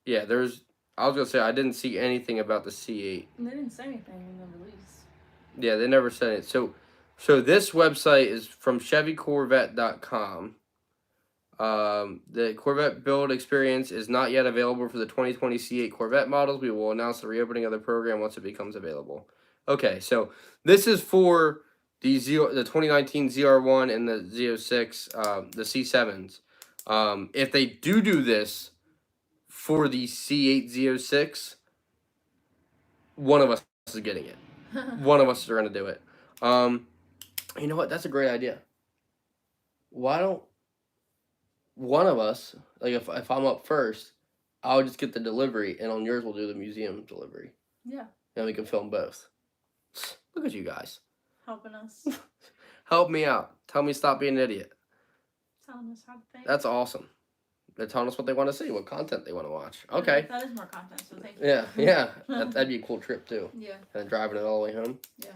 Yeah, I was going to say, I didn't see anything about the C8. They didn't say anything in the release. Yeah, they never said it. So this website is from ChevyCorvette.com. The Corvette build experience is not yet available for the 2020 C8 Corvette models. We will announce the reopening of the program once it becomes available. Okay, so this is for the 2019 ZR1 and the Z06, the C7s. If they do this for the C8 Z06, one of us is getting it. One of us are going to do it. You know what? That's a great idea. Why don't one of us, like if I'm up first, I'll just get the delivery, and on yours we'll do the museum delivery. Yeah. And we can film both. Look at you guys. Helping us. Help me out. Tell me stop being an idiot. Telling us how to think. That's awesome. They're telling us what they want to see, what content they want to watch. Okay. That is more content, so thank you. Yeah, yeah. That'd be a cool trip, too. Yeah. And then driving it all the way home. Yeah.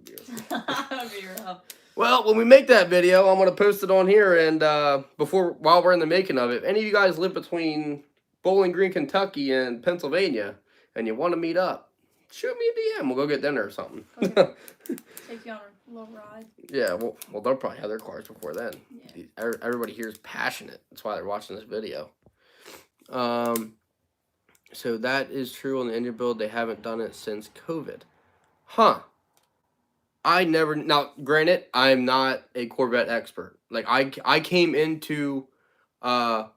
That'd That would be rough. Well, when we make that video, I'm going to post it on here, and while we're in the making of it, if any of you guys live between Bowling Green, Kentucky and Pennsylvania, and you want to meet up, shoot me a DM. We'll go get dinner or something. Okay. Take you on a little ride. Yeah, well, they'll probably have their cars before then. Yeah. Everybody here is passionate. That's why they're watching this video. So that is true on the engine build. They haven't done it since COVID. Huh. Now, granted, I'm not a Corvette expert. Like, I came into the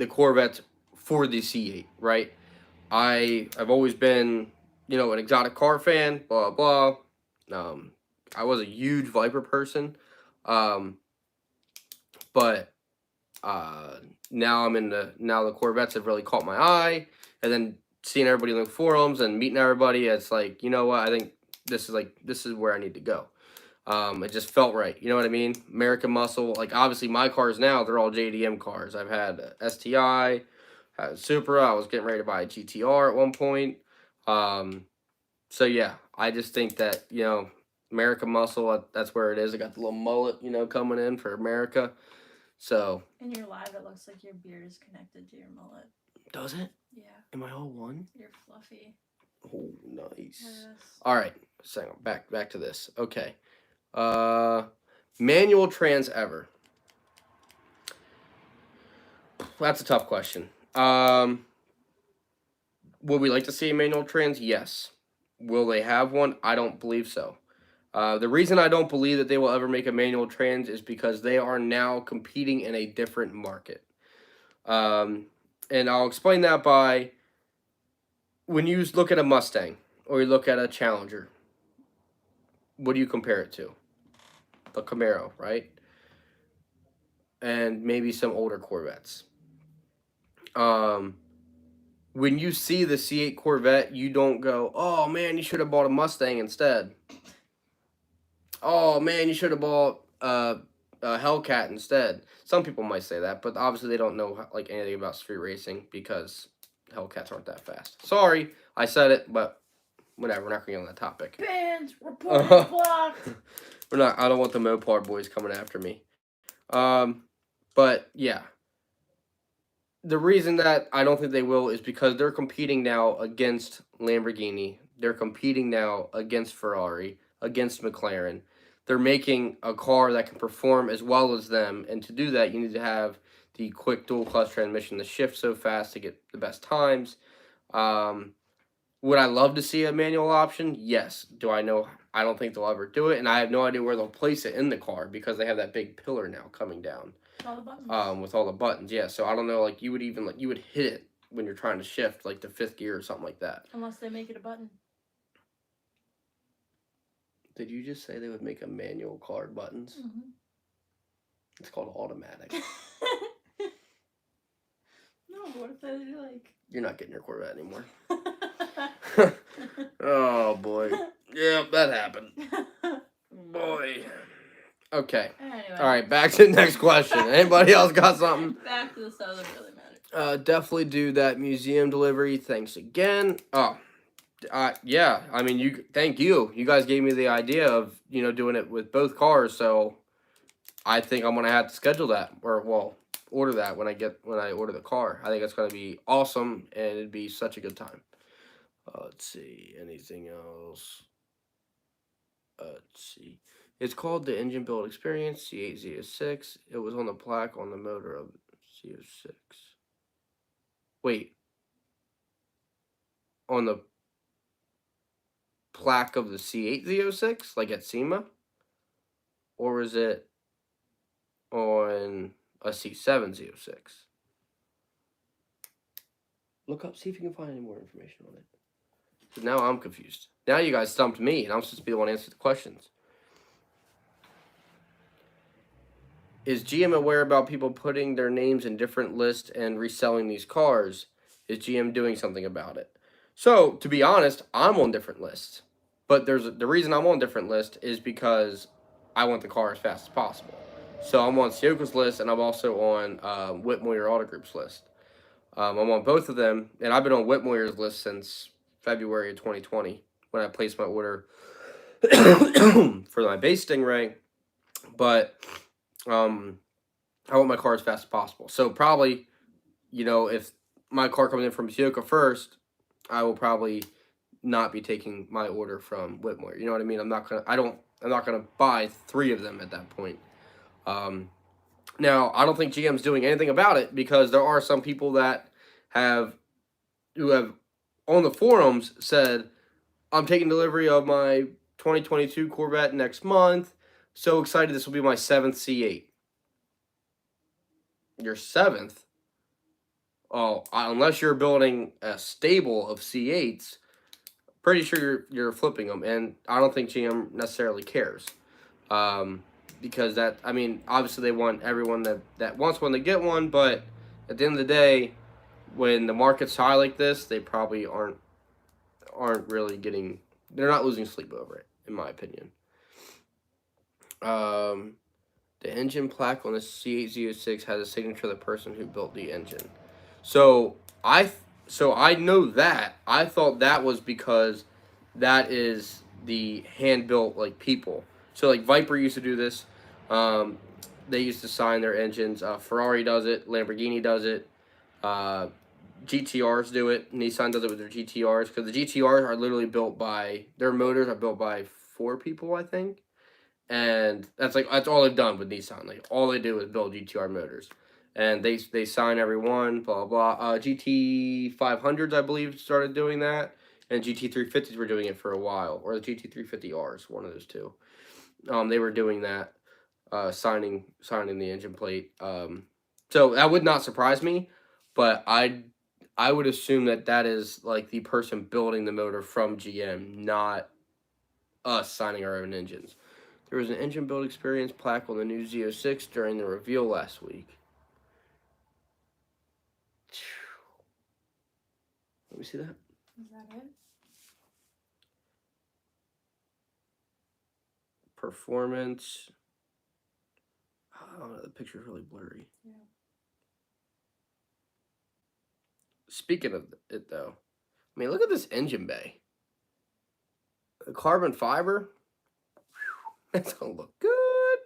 Corvettes for the C8, right? I've always been, an exotic car fan, blah, blah. I was a huge Viper person. But now the Corvettes have really caught my eye, and then seeing everybody in the forums and meeting everybody, it's like, you know what, I think this is where I need to go. It just felt right, you know what I mean? American muscle, like obviously my cars now, they're all JDM cars. I've had a STI, had a Supra, I was getting ready to buy a GTR at one point. So yeah, I just think that, American muscle, that's where it is. I got the little mullet, coming in for America. So. In your live, it looks like your beard is connected to your mullet. Does it? Yeah. Am I all one? You're fluffy. Oh, nice. Yes. All right. So back to this. Okay. Manual trans ever. That's a tough question. Would we like to see a manual trans? Yes. Will they have one? I don't believe so. The reason I don't believe that they will ever make a manual trans is because they are now competing in a different market. And I'll explain that by when you look at a Mustang or you look at a Challenger, what do you compare it to? The Camaro, right? And maybe some older Corvettes. When you see the C8 Corvette, you don't go, oh man, you should have bought a Mustang instead. Oh man, you should have bought a Hellcat instead. Some people might say that, but obviously they don't know like anything about street racing because Hellcats aren't that fast. Sorry, I said it, but whatever. We're not going to get on that topic. Banned, reported, blocked. We're not. I don't want the Mopar boys coming after me. But yeah, the reason that I don't think they will is because they're competing now against Lamborghini. They're competing now against Ferrari, against McLaren. They're making a car that can perform as well as them, and to do that, you need to have the quick dual-clutch transmission to shift so fast to get the best times. Would I love to see a manual option? Yes. Do I know? I don't think they'll ever do it, and I have no idea where they'll place it in the car because they have that big pillar now coming down. All the buttons. With all the buttons, yeah. So I don't know, like you would hit it when you're trying to shift, like to fifth gear or something like that. Unless they make it a button. Did you just say they would make a manual car buttons? Mm-hmm. It's called automatic. No, what if they like... You're not getting your Corvette anymore. Oh, boy. Yeah, that happened. Boy. Okay. Anyway. All right, back to the next question. Anybody else got something? Back to the stuff that really matters. Definitely do that museum delivery. Thanks again. Oh. Yeah, I mean, thank you. You guys gave me the idea of, doing it with both cars, so I think I'm going to have to schedule that, or, well, order that when I order the car. I think it's going to be awesome, and it'd be such a good time. Let's see, anything else? Let's see. It's called the Engine Build Experience C8 ZO6. It was on the plaque on the motor of ZO6. Wait, on the plaque of the C8 ZO6, like at SEMA? Or is it on a C7 ZO6? Look up, see if you can find any more information on it. Because now I'm confused. Now you guys stumped me, and I'm supposed to be the one to answer the questions. Is GM aware about people putting their names in different lists and reselling these cars? Is GM doing something about it? So, to be honest, I'm on different lists. But the reason I'm on different lists is because I want the car as fast as possible. So I'm on Ciocca's list, and I'm also on Whitmoyer Auto Group's list. I'm on both of them, and I've been on Whitmoyer's list since February of 2020 when I placed my order for my base Stingray. But I want my car as fast as possible. So probably, if my car comes in from Ciocca first, I will probably not be taking my order from Whitmoyer. You know what I mean? I'm not gonna buy 3 of them at that point. Now I don't think GM's doing anything about it because there are some people that who have on the forums said, I'm taking delivery of my 2022 Corvette next month. So excited, this will be my 7th C8. Your 7th? Oh, unless you're building a stable of C8s, pretty sure you're flipping them, and I don't think GM necessarily cares. Because obviously they want everyone that wants one to get one, but at the end of the day, when the market's high like this, they probably aren't really getting, they're not losing sleep over it, in my opinion. The engine plaque on the C8 ZO6 has a signature of the person who built the engine. So I know that. I thought that was because that is the hand-built, like, people. So, like, Viper used to do this. They used to sign their engines. Ferrari does it. Lamborghini does it. GTRs do it. Nissan does it with their GTRs. Because the GTRs are literally built by, their motors are built by 4 people, I think. And that's all they've done with Nissan. Like, all they do is build GTR motors. And they sign every one, blah, blah. GT 500s, I believe, started doing that. And GT 350s were doing it for a while. Or the GT 350Rs, one of those two. They were doing that, signing the engine plate. So that would not surprise me. But I would assume that is, like, the person building the motor from GM, not us signing our own engines. There was an engine build experience plaque on the new ZO6 during the reveal last week. Let me see that. Is that it? Performance. Oh, the picture's really blurry. Yeah. Speaking of it, though, I mean, look at this engine bay. The carbon fiber. That's gonna look good.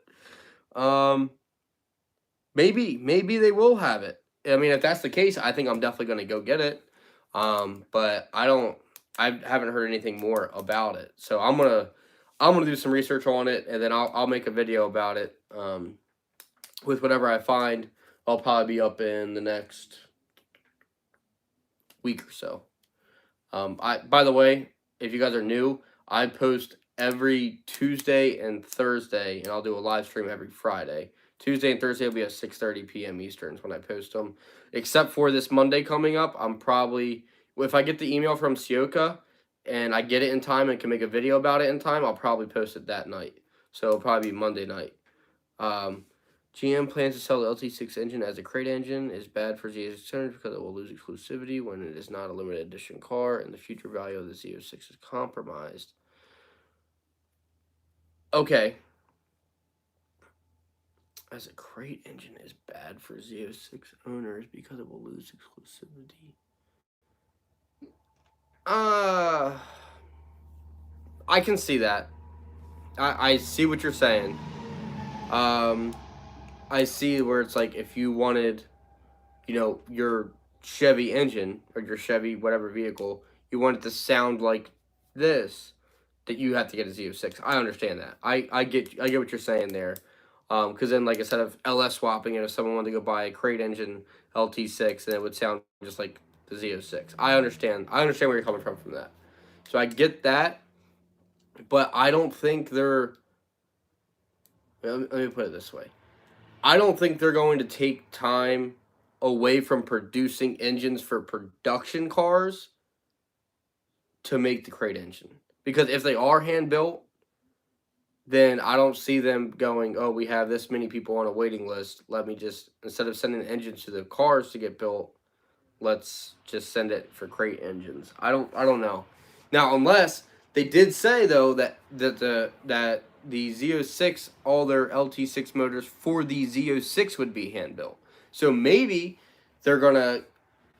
Maybe they will have it. I mean, if that's the case, I think I'm definitely gonna go get it. But I haven't heard anything more about it. So I'm gonna do some research on it, and then I'll make a video about it. With whatever I find, I'll probably be up in the next week or so. By the way, if you guys are new, I post every Tuesday and Thursday, and I'll do a live stream every Friday. Tuesday and Thursday will be at 6:30 p.m. Eastern when I post them. Except for this Monday coming up, I'm probably, if I get the email from Ciocca and I get it in time and can make a video about it in time, I'll probably post it that night. So it'll probably be Monday night. GM plans to sell the LT6 engine as a crate engine. Is bad for Z6 owners because it will lose exclusivity when it is not a limited edition car, and the future value of the Z06 is compromised. Okay. As a crate engine is bad for Z06 owners because it will lose exclusivity. I can see that. I see what you're saying. I see where it's like if you wanted, your Chevy engine or your Chevy whatever vehicle, you want it to sound like this, that you have to get a Z06. I understand that. I get what you're saying there. Because then, like I said, of LS swapping, and if someone wanted to go buy a crate engine LT6, then it would sound just like the Z06. I understand. I understand where you're coming from that. So I get that, but I don't think they're. Let me put it this way. I don't think they're going to take time away from producing engines for production cars to make the crate engine. Because if they are hand built, then I don't see them going, oh, we have this many people on a waiting list. Let me just, instead of sending the engines to the cars to get built, let's just send it for crate engines. I don't know. Now, unless they did say though that the Z06, all their LT6 motors for the Z06 would be hand built. So maybe they're gonna,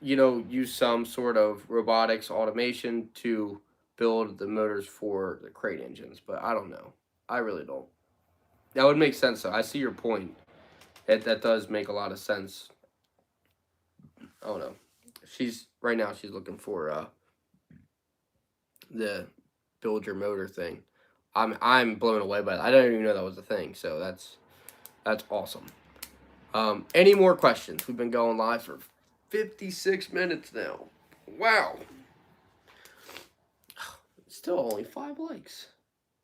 use some sort of robotics automation to build the motors for the crate engines. But I don't know. I really don't. That would make sense though. I see your point. That does make a lot of sense. I don't know. She's looking for the build your motor thing. I'm blown away by that. I didn't even know that was a thing. So that's awesome. Any more questions? We've been going live for 56 minutes now. Wow. Still only 5 likes.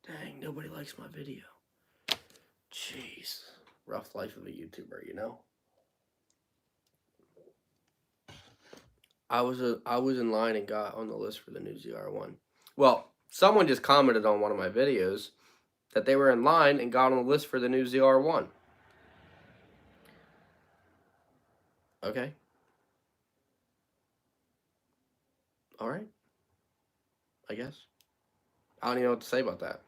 Dang, nobody likes my video. Jeez. Rough life of a YouTuber, you know? I was in line and got on the list for the new ZR1. Well, someone just commented on one of my videos that they were in line and got on the list for the new ZR1. Okay. All right. I guess. I don't even know what to say about that.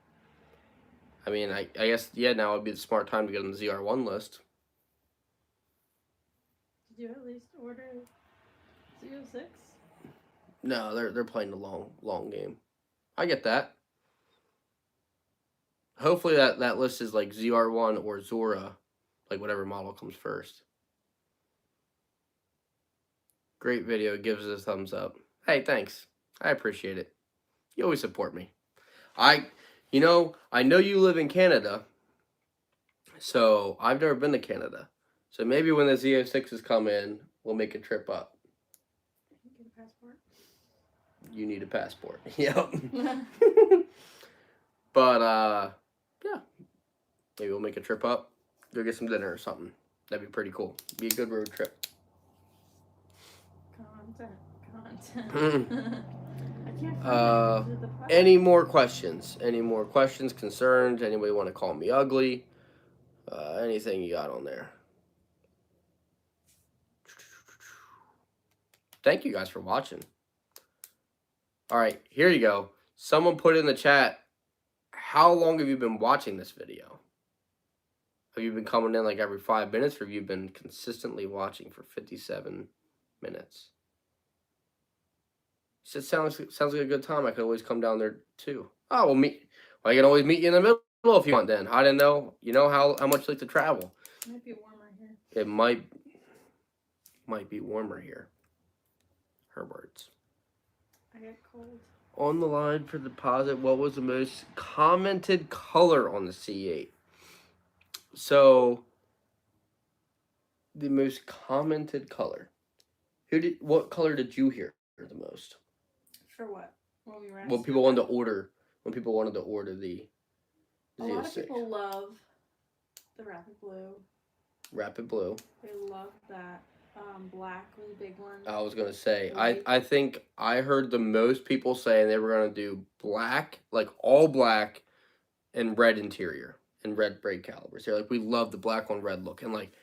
I mean, I guess, yeah, now would be the smart time to get on the ZR1 list. Did you at least order Z06? No, they're playing the long game. I get that. Hopefully that list is like ZR1 or Zora, like whatever model comes first. Great video, gives us a thumbs up. Hey, thanks. I appreciate it. You always support me. I know you live in Canada, so I've never been to Canada. So maybe when the Z06s come in, we'll make a trip up. Get a passport. You need a passport. Yep. But yeah, maybe we'll make a trip up, go get some dinner or something. That'd be pretty cool. Be a good road trip. Content. I can't find the plaque. Any more questions? Any more questions, concerns? Anybody want to call me ugly? Anything you got on there? Thank you guys for watching. All right, here you go. Someone put in the chat, how long have you been watching this video? Have you been coming in like every 5 minutes, or have you been consistently watching for 57 minutes? It sounds like a good time. I could always come down there too. Oh, well, I can always meet you in the middle if you want. Then I didn't know. You know how much you like to travel. It might be warmer here. It might be warmer here. Her words. I get cold. On the line for deposit, what was the most commented color on the C8? So, the most commented color. What color did you hear the most? For what? When we were When people wanted to order the A lot of people love the Rapid Blue. Rapid Blue. They love that. Black was a big one. I was gonna say, I think I heard the most people saying they were gonna do black, like all black, and red interior and red brake calipers. They're like, we love the black on red look, and like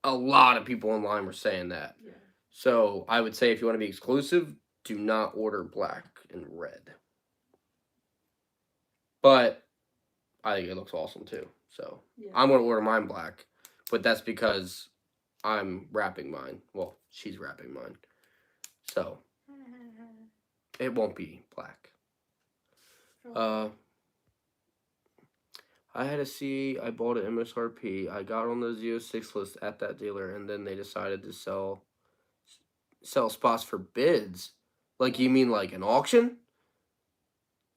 a lot of people online were saying that. Yeah. So I would say if you want to be exclusive, do not order black and red. But I think it looks awesome too. So yeah. I'm gonna order mine black, but that's because I'm wrapping mine. Well, she's wrapping mine. So it won't be black. I had a C8, I bought it MSRP. I got on the Z06 list at that dealer, and then they decided to sell spots for bids. Like, you mean like an auction?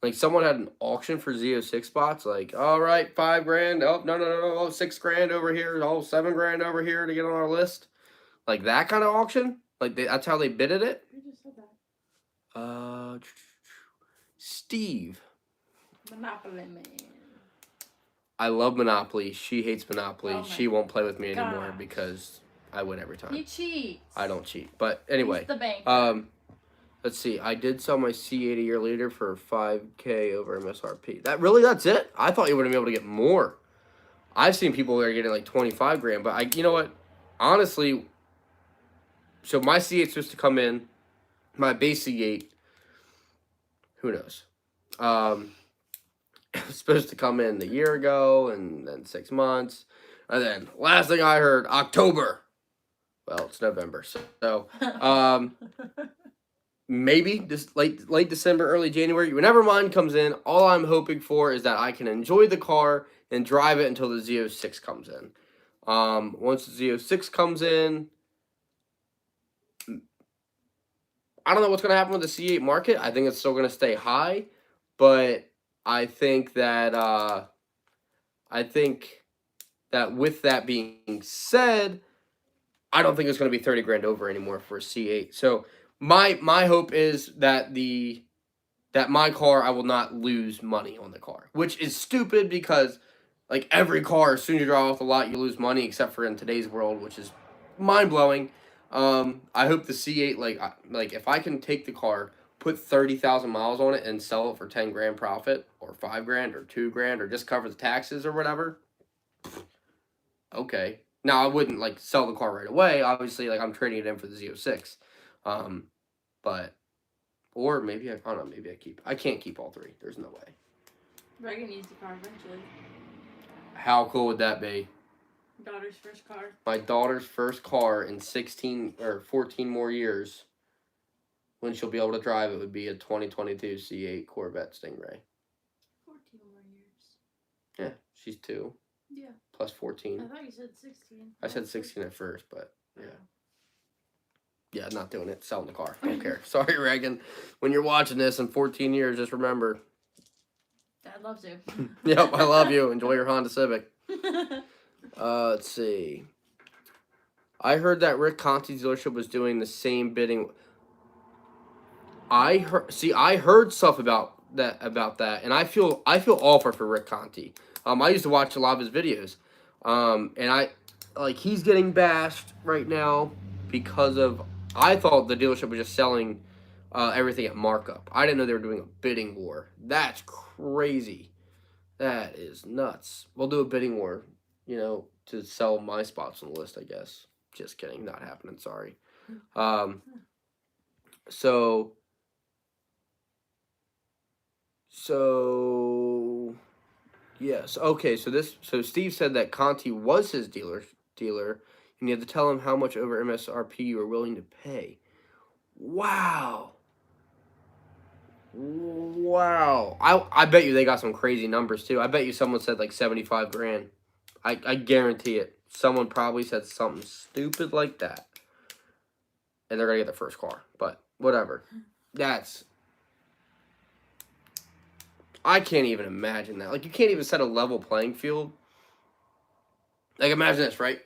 Like someone had an auction for Z06 spots. Like, all right, $5,000. Oh no, oh, $6,000 over here. Oh, $7,000 over here to get on our list. Like that kind of auction. Like that's how they bidded it. Who just said that? Steve. Monopoly Man. I love Monopoly. She hates Monopoly. Oh she won't play with me anymore gosh. because I win every time. He cheats. I don't cheat. But anyway, He's the banker. let's see. I did sell my C8 a year later for $5,000 over MSRP. That's it? I thought you would have been able to get more. I've seen people that are getting like $25,000, but you know what? Honestly, so my C8's supposed to come in, my base C8, who knows? It was supposed to come in a year ago and then 6 months. And then last thing I heard, October. Well, it's November. So maybe this late December, early January. Whenever mine comes in, all I'm hoping for is that I can enjoy the car and drive it until the Z06 comes in. Once the Z06 comes in, I don't know what's going to happen with the C8 market. I think it's still going to stay high, but I think that with that being said, I don't think it's going to be $30,000 over anymore for a C8. So my hope is that my car, I will not lose money on the car, which is stupid because like every car, as soon as you drive off the lot, you lose money, except for in today's world, which is mind blowing. I hope the C8, like if I can take the car, put 30,000 miles on it and sell it for $10,000 profit or $5,000 or $2,000 or just cover the taxes or whatever. Okay. Now I wouldn't like sell the car right away. Obviously, like I'm trading it in for the Z06. But or maybe I don't know, maybe I can't keep all three. There's no way. Reagan needs the car eventually. How cool would that be? Daughter's first car. My daughter's first car in 16 or 14 more years. When she'll be able to drive it would be a 2022 C8 Corvette Stingray. 14 more years. Yeah, she's 2. Yeah. Plus 14. I thought you said 16. I said 16 at first, but yeah. Yeah, not doing it. Selling the car. Don't care. Sorry, Reagan. When you're watching this in 14 years, just remember. Dad loves you. Yep, I love you. Enjoy your Honda Civic. Let's see. I heard that Rick Conti's dealership was doing the same bidding. I heard stuff about that, and I feel awful for Rick Conti. I used to watch a lot of his videos, and he's getting bashed right now because of. I thought the dealership was just selling everything at markup. I didn't know they were doing a bidding war. That's crazy. That is nuts. We'll do a bidding war, to sell my spots on the list, I guess. Just kidding. Not happening. Sorry. So yes. Okay, so Steve said that Conti was his dealer, and you had to tell him how much over MSRP you were willing to pay. Wow. I bet you they got some crazy numbers too. I bet you someone said like $75,000. I guarantee it. Someone probably said something stupid like that. And they're gonna get their first car. But whatever. I can't even imagine that. Like, you can't even set a level playing field. Like, imagine this, right?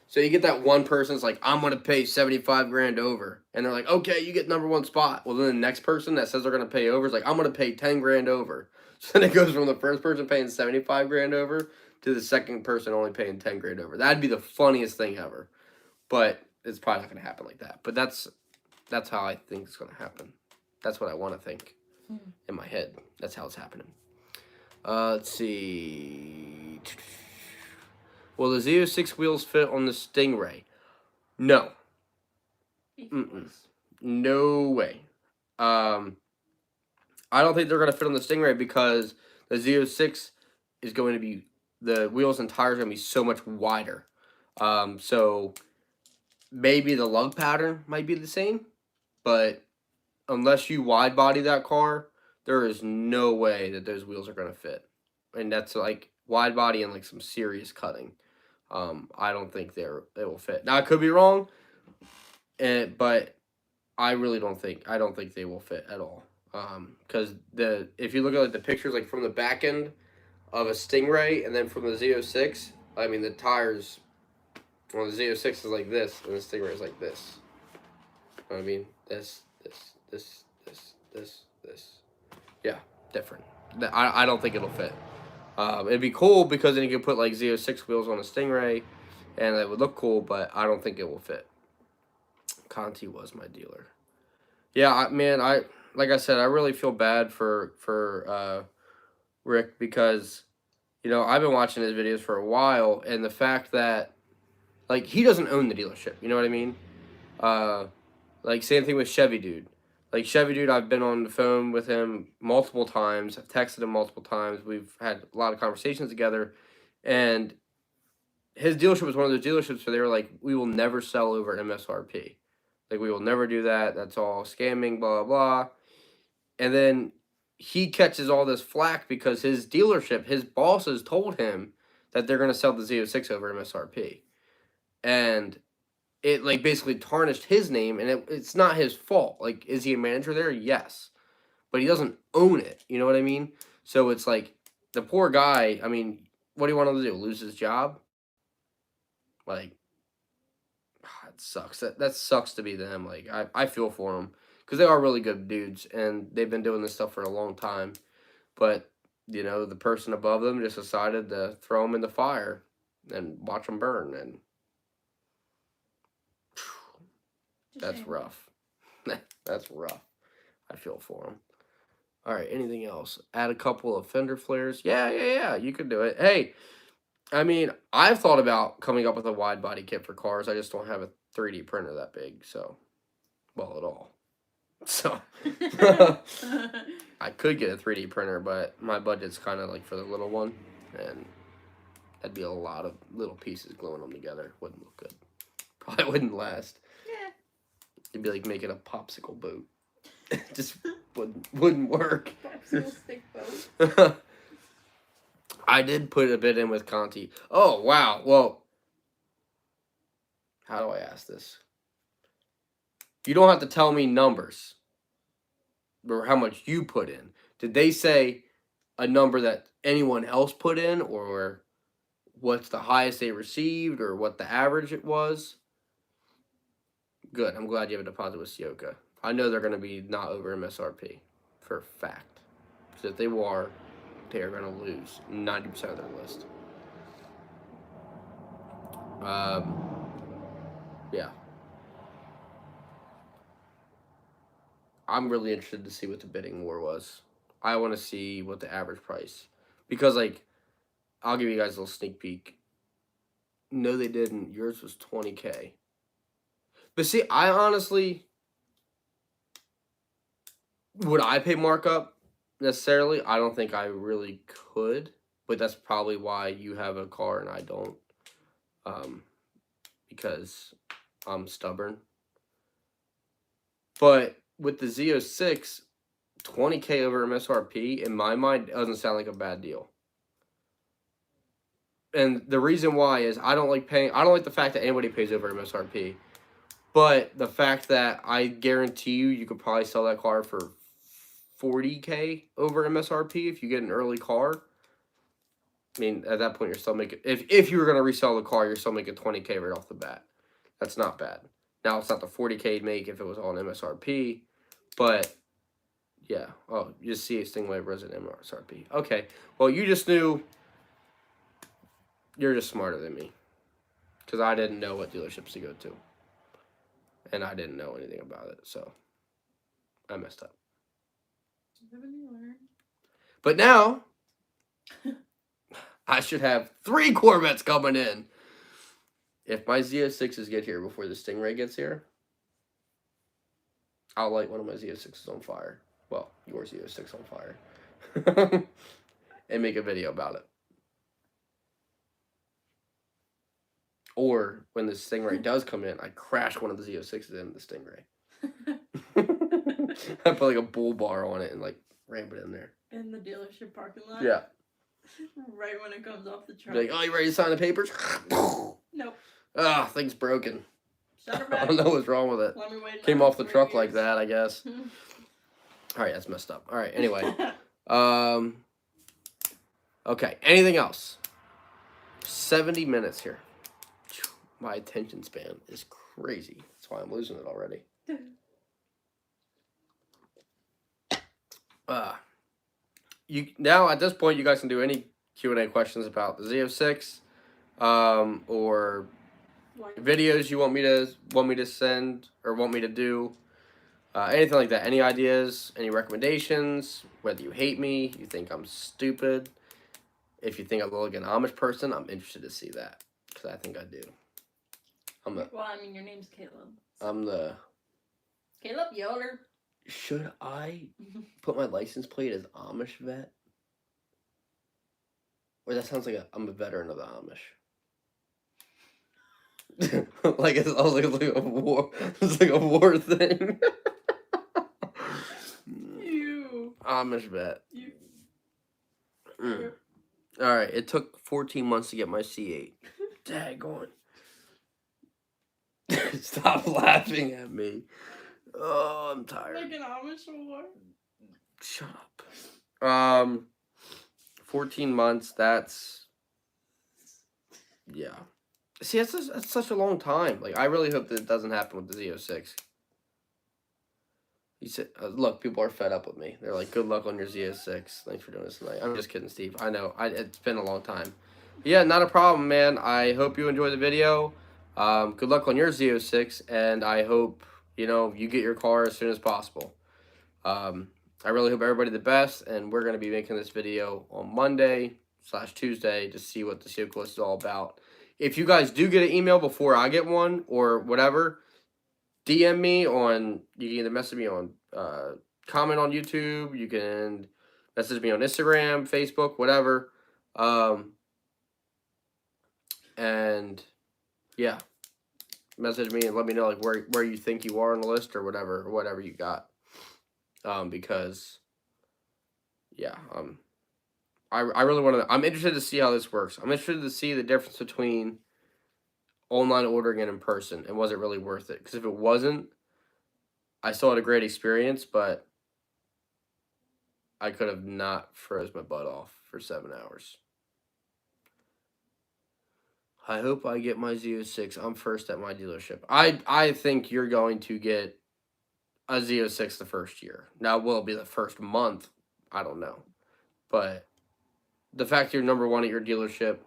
So you get that one person's like, I'm going to pay $75,000 over. And they're like, okay, you get number one spot. Well, then the next person that says they're going to pay over is like, I'm going to pay $10,000 over. So then it goes from the first person paying $75,000 over to the second person only paying $10,000 over. That'd be the funniest thing ever. But it's probably not going to happen like that. But that's how I think it's going to happen. That's what I want to think. In my head. That's how it's happening. Let's see. Will the Z06 wheels fit on the Stingray? No. No way. I don't think they're going to fit on the Stingray because the Z06 is going to be, the wheels and tires are going to be so much wider. So maybe the lug pattern might be the same, but unless you wide body that car, there is no way that those wheels are going to fit. And that's like wide body and like some serious cutting. I don't think they will fit. Now I could be wrong, but I don't think they will fit at all. Because if you look at like the pictures like from the back end of a Stingray and then from the Z06, I mean the tires on the Z06 is like this and the Stingray is like this. You know what I mean, this. Yeah, different. I don't think it'll fit. It'd be cool because then you could put like Z06 wheels on a Stingray, and it would look cool. But I don't think it will fit. Conti was my dealer. Yeah, man. Like I said, I really feel bad for Rick because I've been watching his videos for a while, and the fact that like he doesn't own the dealership. You know what I mean? Like same thing with Chevy Dude. Like Chevy Dude, I've been on the phone with him multiple times. I've texted him multiple times. We've had a lot of conversations together, and his dealership was one of those dealerships where they were like, "We will never sell over MSRP. Like we will never do that. That's all scamming, blah blah blah." And then he catches all this flack because his dealership, his bosses told him that they're going to sell the Z06 over MSRP, and it like basically tarnished his name, and it's not his fault. Like, is he a manager there? Yes, but he doesn't own it. You know what I mean? So it's like the poor guy. I mean, what do you want him to do? Lose his job? Like, it sucks. That sucks to be them. Like, I feel for them because they are really good dudes, and they've been doing this stuff for a long time. But the person above them just decided to throw them in the fire and watch them burn, and that's rough. That's rough. I feel for him. All right, anything else? Add a couple of fender flares. Yeah. You could do it. Hey, I mean, I've thought about coming up with a wide body kit for cars. I just don't have a 3D printer that big, so, well, at all. So, I could get a 3D printer, but my budget's kind of like for the little one, and that'd be a lot of little pieces gluing them together. Wouldn't look good. Probably wouldn't last. Yeah. It'd be like making a popsicle boat. Just wouldn't work. Popsicle stick boat. I did put a bit in with Conti. Oh, wow. Well, how do I ask this? You don't have to tell me numbers or how much you put in. Did they say a number that anyone else put in, or what's the highest they received, or what the average it was? Good. I'm glad you have a deposit with Ciocca. I know they're going to be not over MSRP for a fact. Because if they are, they are going to lose 90% of their list. Yeah. I'm really interested to see what the bidding war was. I want to see what the average price. Because, like, I'll give you guys a little sneak peek. No, they didn't. Yours was $20K. But see, I honestly... Would I pay markup necessarily? I don't think I really could. But that's probably why you have a car and I don't. Because I'm stubborn. But with the Z06, $20K over MSRP, in my mind, doesn't sound like a bad deal. And the reason why is I don't like the fact that anybody pays over MSRP. But the fact that I guarantee you could probably sell that car for $40K over MSRP if you get an early car. I mean, at that point, you're still making... If you were going to resell the car, you're still making $20K right off the bat. That's not bad. Now, it's not the $40K you'd make if it was on MSRP, but, yeah. Oh, you just see a Stingray resident MSRP. Okay. Well, you just knew... You're just smarter than me. Because I didn't know what dealerships to go to. And I didn't know anything about it, so I messed up. But now, I should have 3 Corvettes coming in. If my Z06s get here before the Stingray gets here, I'll light one of my Z06s on fire. Well, your Z06 on fire. And make a video about it. Or, when the Stingray does come in, I crash one of the Z06s into the Stingray. I put like a bull bar on it and like ramp it in there. In the dealership parking lot? Yeah. Right when it comes off the truck. Be like, oh, you ready to sign the papers? Nope. Ah, thing's broken. Shut her back. I don't know what's wrong with it. Let me wait. Came off the truck like that, I guess. All right, that's messed up. All right, anyway. Okay, anything else? 70 minutes here. My attention span is crazy. That's why I'm losing it already. You now at this point, you guys can do any Q&A questions about the Z06, or videos you want me to send or want me to do, anything like that. Any ideas, any recommendations? Whether you hate me, you think I'm stupid, if you think I look like an Amish person, I'm interested to see that because I think I do. Well, I mean, your name's Caleb. So. I'm the Caleb Yoder. Should I put my license plate as Amish vet? Or that sounds like I'm a veteran of the Amish. Like it's like a war. It's like a war thing. You. Amish vet. You. All right. It took 14 months to get my C8. Daggone. Stop laughing at me. Oh, I'm tired. Like an Amish war. Shut up. 14 months. That's yeah. See, that's such a long time. Like, I really hope that it doesn't happen with the Z06. You said, look, people are fed up with me. They're like, "Good luck on your Z06. Thanks for doing this tonight." I'm just kidding, Steve. I know. It's been a long time. Yeah, not a problem, man. I hope you enjoy the video. Good luck on your Z06, and I hope you get your car as soon as possible. I really hope everybody the best, and we're going to be making this video on Monday/Tuesday to see what the Ciocca list is all about. If you guys do get an email before I get one or whatever, DM me on, you can either message me on, comment on YouTube, you can message me on Instagram, Facebook, whatever. And yeah, message me and let me know like where you think you are on the list or whatever you got. Because yeah, I really want to. I'm interested to see how this works. I'm interested to see the difference between online ordering and in person, and was it really worth it? Because if it wasn't, I still had a great experience, but I could have not froze my butt off for 7 hours. I hope I get my Z06. I'm first at my dealership. I think you're going to get a Z06 the first year. Now, will it be the first month? I don't know. But the fact you're number one at your dealership,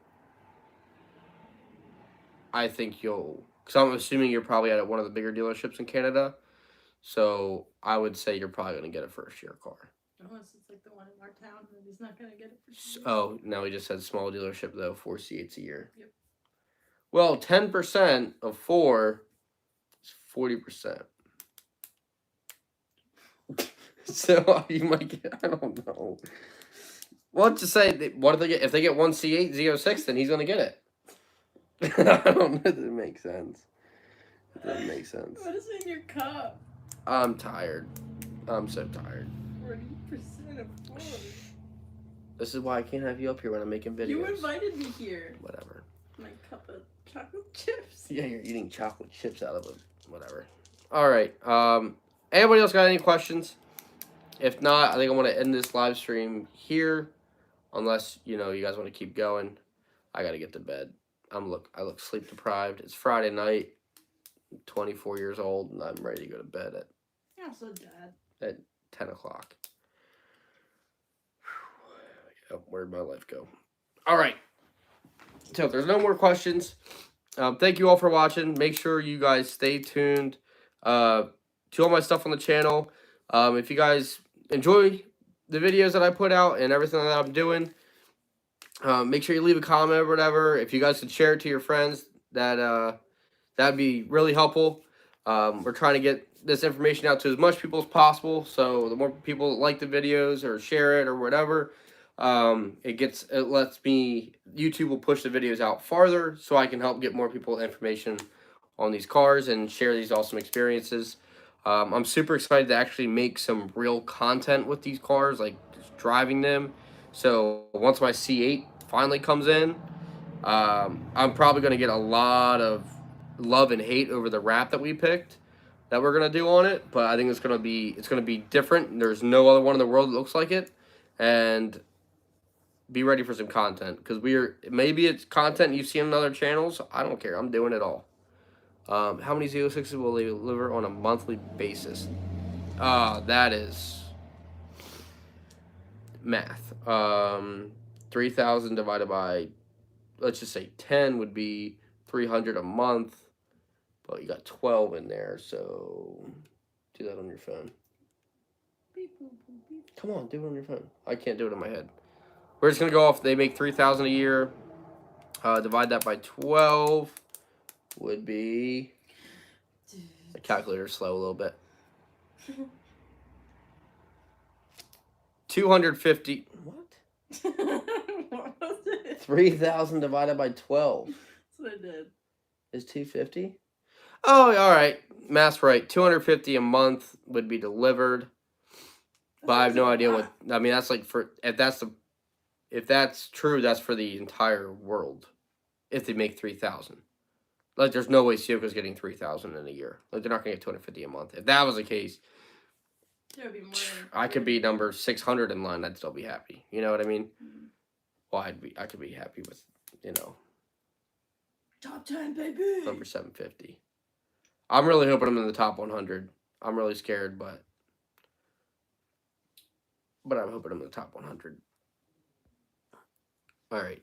I think you'll... Because I'm assuming you're probably at one of the bigger dealerships in Canada. So I would say you're probably going to get a first-year car. Unless it's like the one in our town, and he's not going to get it for sure. Oh, now he just said small dealership, though, 4 C8s a year. Yep. Well, 10% of 4 is 40%. So you might get, I don't know. Well, let's just say, what if they get? If they get one C8 ZO6, then he's gonna get it. I don't know. It doesn't make sense. It doesn't make sense. What is in your cup? I'm tired. I'm so tired. 40% of 4. This is why I can't have you up here when I'm making videos. You invited me here. Whatever. My cup of chocolate chips. Yeah, you're eating chocolate chips out of it. Whatever. All right. Anybody else got any questions? If not, I think I want to end this live stream here. Unless, you guys want to keep going. I got to get to bed. I look sleep deprived. It's Friday night. I'm 24 years old, and I'm ready to go to bed at... Yeah, so dad. At 10 o'clock. Where'd my life go? All right. So if there's no more questions, thank you all for watching. Make sure you guys stay tuned to all my stuff on the channel. If you guys enjoy the videos that I put out and everything that I'm doing, make sure you leave a comment or whatever. If you guys could share it to your friends, that'd be really helpful. We're trying to get this information out to as much people as possible. So the more people that like the videos or share it or whatever, it lets me, YouTube will push the videos out farther so I can help get more people information on these cars and share these awesome experiences. I'm super excited to actually make some real content with these cars, like just driving them. So once my C8 finally comes in, I'm probably going to get a lot of love and hate over the wrap that we picked. that we're gonna do on it, but I think it's gonna be different. There's no other one in the world that looks like it, and be ready for some content because maybe it's content you've seen on other channels. I don't care. I'm doing it all. How many Z06s will they deliver on a monthly basis? That is math. 3,000 divided by, let's just say 10 would be 300 a month. But you got 12 in there, so do that on your phone. Come on, do it on your phone. I can't do it in my head. We're just gonna go off. They make 3,000 a year. Divide that by 12 would be. The calculator's slow a little bit. 250. What? What was it? 3,000 divided by 12. That's what I did. Is 250? Oh, all right. Math's right. 250 a month would be delivered. But I have no idea what. I mean, that's like for if that's true, that's for the entire world. If they make 3,000, like there's no way Ciocca's getting 3,000 in a year. Like they're not gonna get 250 a month. If that was the case, there would be more. I could be number 600 in line. I'd still be happy. You know what I mean? Mm-hmm. Well, I could be happy with top 10, baby. Number 750. I'm really hoping I'm in the top 100. I'm really scared, but I'm hoping I'm in the top 100. All right.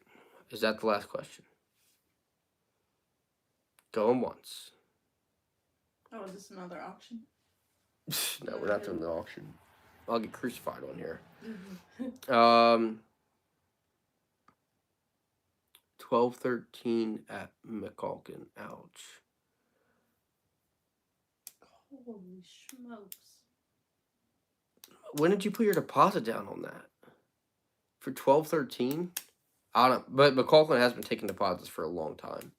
Is that the last question? Going once. Oh, is this another auction? No, we're not doing the auction. I'll get crucified on here. 1213 at McCalkin. Ouch. Holy smokes. When did you put your deposit down on that? For 1213? I don't know. But McCalkin has been taking deposits for a long time.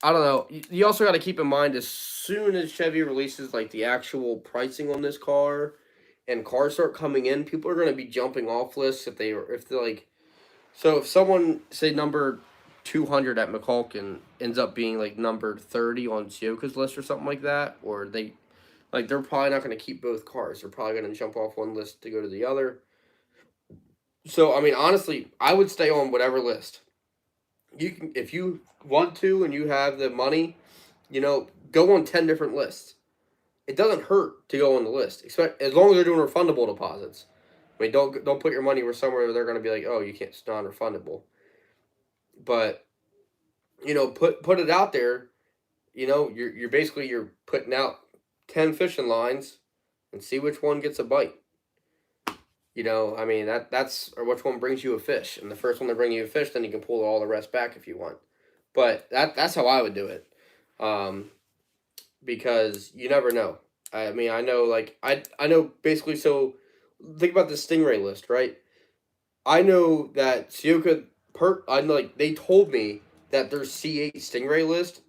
I don't know. You also got to keep in mind, as soon as Chevy releases like the actual pricing on this car and cars start coming in, people are going to be jumping off lists if they're like. So if someone, say number 200 at McCalkin ends up being like number 30 on Ciocca's list or something like that, or they're probably not going to keep both cars. They're probably going to jump off one list to go to the other. So, I mean, honestly, I would stay on whatever list. You can, if you want to and you have the money, go on 10 different lists. It doesn't hurt to go on the list, as long as they're doing refundable deposits. I mean, don't put your money somewhere they're going to be like, oh, you can't, it's non-refundable. But, put it out there. You're basically putting out 10 fishing lines and see which one gets a bite. I mean, that's or which one brings you a fish. And the first one to bring you a fish, then you can pull all the rest back if you want. But that's how I would do it. Because you never know. I mean, I know, I know basically, so think about the Stingray list, right? I know that Ciocca, they told me that their C8 Stingray list,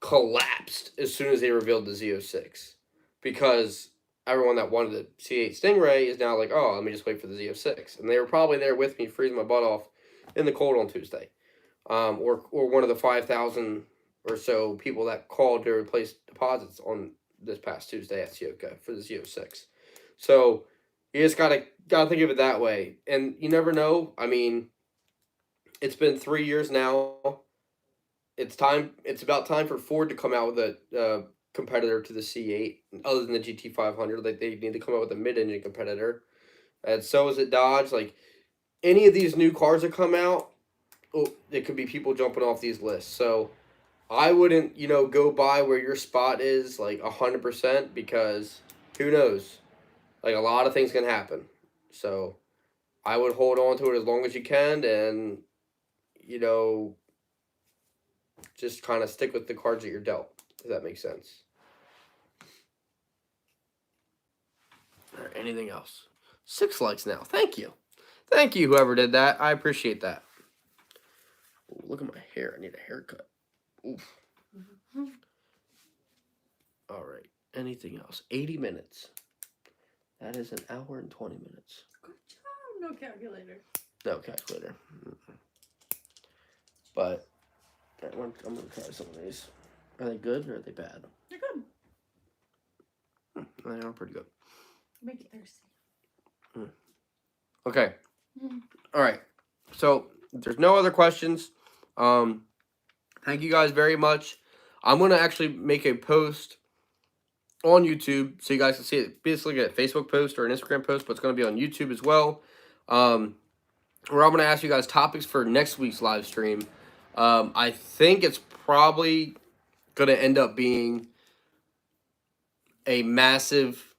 collapsed as soon as they revealed the Z06. Because everyone that wanted the C8 Stingray is now like, oh, let me just wait for the Z06. And they were probably there with me freezing my butt off in the cold on Tuesday. Or one of the 5,000 or so people that called to replace deposits on this past Tuesday at Ciocca for the Z06. So you just gotta think of it that way. And you never know. I mean, it's been 3 years now. It's about time for Ford to come out with a competitor to the C8, other than the GT500. They need to come out with a mid-engine competitor, and so is it Dodge. Like any of these new cars that come out, there could be people jumping off these lists. So I wouldn't, go by where your spot is 100%, because who knows? A lot of things can happen. So I would hold on to it as long as you can, and just kind of stick with the cards that you're dealt, if that makes sense. All right, anything else? 6 likes now. Thank you. Thank you, whoever did that. I appreciate that. Ooh, look at my hair. I need a haircut. Oof. All right. Anything else? 80 minutes. That is an hour and 20 minutes. Good job. No calculator. No calculator. But I'm going to try some of these. Are they good or are they bad? They're good. They are pretty good. Make it thirsty. Okay. All right. So if there's no other questions, thank you guys very much. I'm gonna actually make a post on YouTube so you guys can see it. Basically, a Facebook post or an Instagram post, but it's gonna be on YouTube as well. Where I'm gonna ask you guys topics for next week's live stream. I think it's probably gonna end up being a massive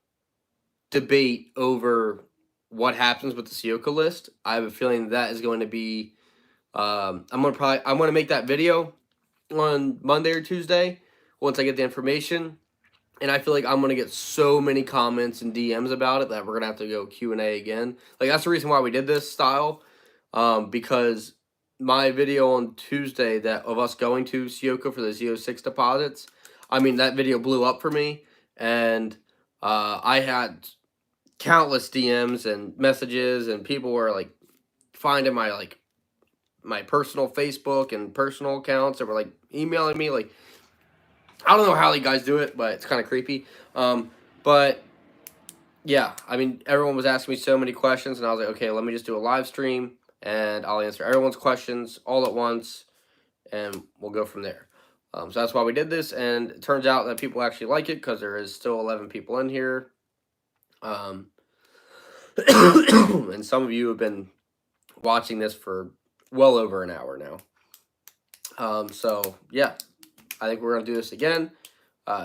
debate over what happens with the Ciocca list. I have a feeling that is going to be. I'm gonna make that video on Monday or Tuesday once I get the information, and I feel like I'm gonna get so many comments and DMs about it that we're gonna have to go Q&A again. Like that's the reason why we did this style, because my video on Tuesday that of us going to Ciocca for the ZO6 deposits, I mean that video blew up for me, and I had countless DMs and messages, and people were like finding my personal Facebook and personal accounts that were like emailing me. Like, I don't know how you guys do it, but it's kind of creepy. But yeah, I mean, everyone was asking me so many questions, and I was like, okay, let me just do a live stream, and I'll answer everyone's questions all at once, and we'll go from there. So that's why we did this, and it turns out that people actually like it because there is still 11 people in here. And some of you have been watching this for well over an hour now. So yeah, I think we're gonna do this again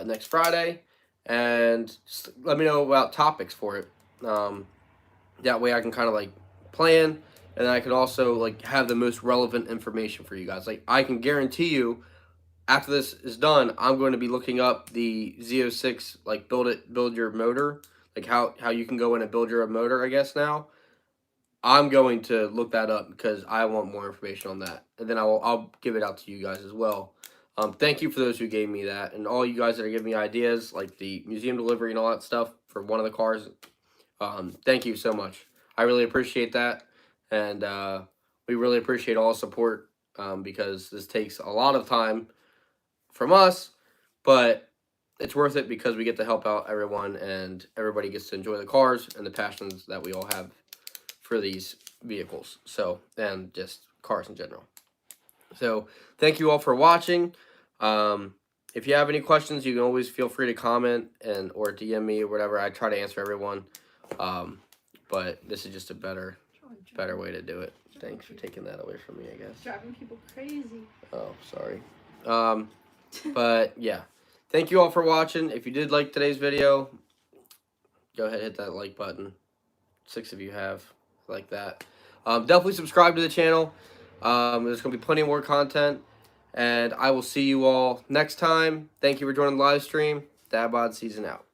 next Friday, and just let me know about topics for it. That way I can kind of like plan, and then I can also like have the most relevant information for you guys. Like I can guarantee you, after this is done, I'm going to be looking up the ZO6 like build your motor, like how you can go in and build your own motor. I guess now. I'm going to look that up because I want more information on that, and then I'll give it out to you guys as well. Thank you for those who gave me that, and all you guys that are giving me ideas like the museum delivery and all that stuff for one of the cars. Thank you so much. I really appreciate that, and we really appreciate all the support because this takes a lot of time from us, but it's worth it because we get to help out everyone, and everybody gets to enjoy the cars and the passions that we all have for these vehicles, so, and just cars in general. So thank you all for watching. If you have any questions, you can always feel free to comment or DM me or whatever. I try to answer everyone, but this is just a better way to do it. Thanks for taking that away from me, I guess. Driving people crazy. Oh, sorry. But yeah, thank you all for watching. If you did like today's video, go ahead and hit that like button. 6 of you have. Like that. Definitely subscribe to the channel. There's going to be plenty more content, and I will see you all next time. Thank you for joining the live stream. Dad Bod season out.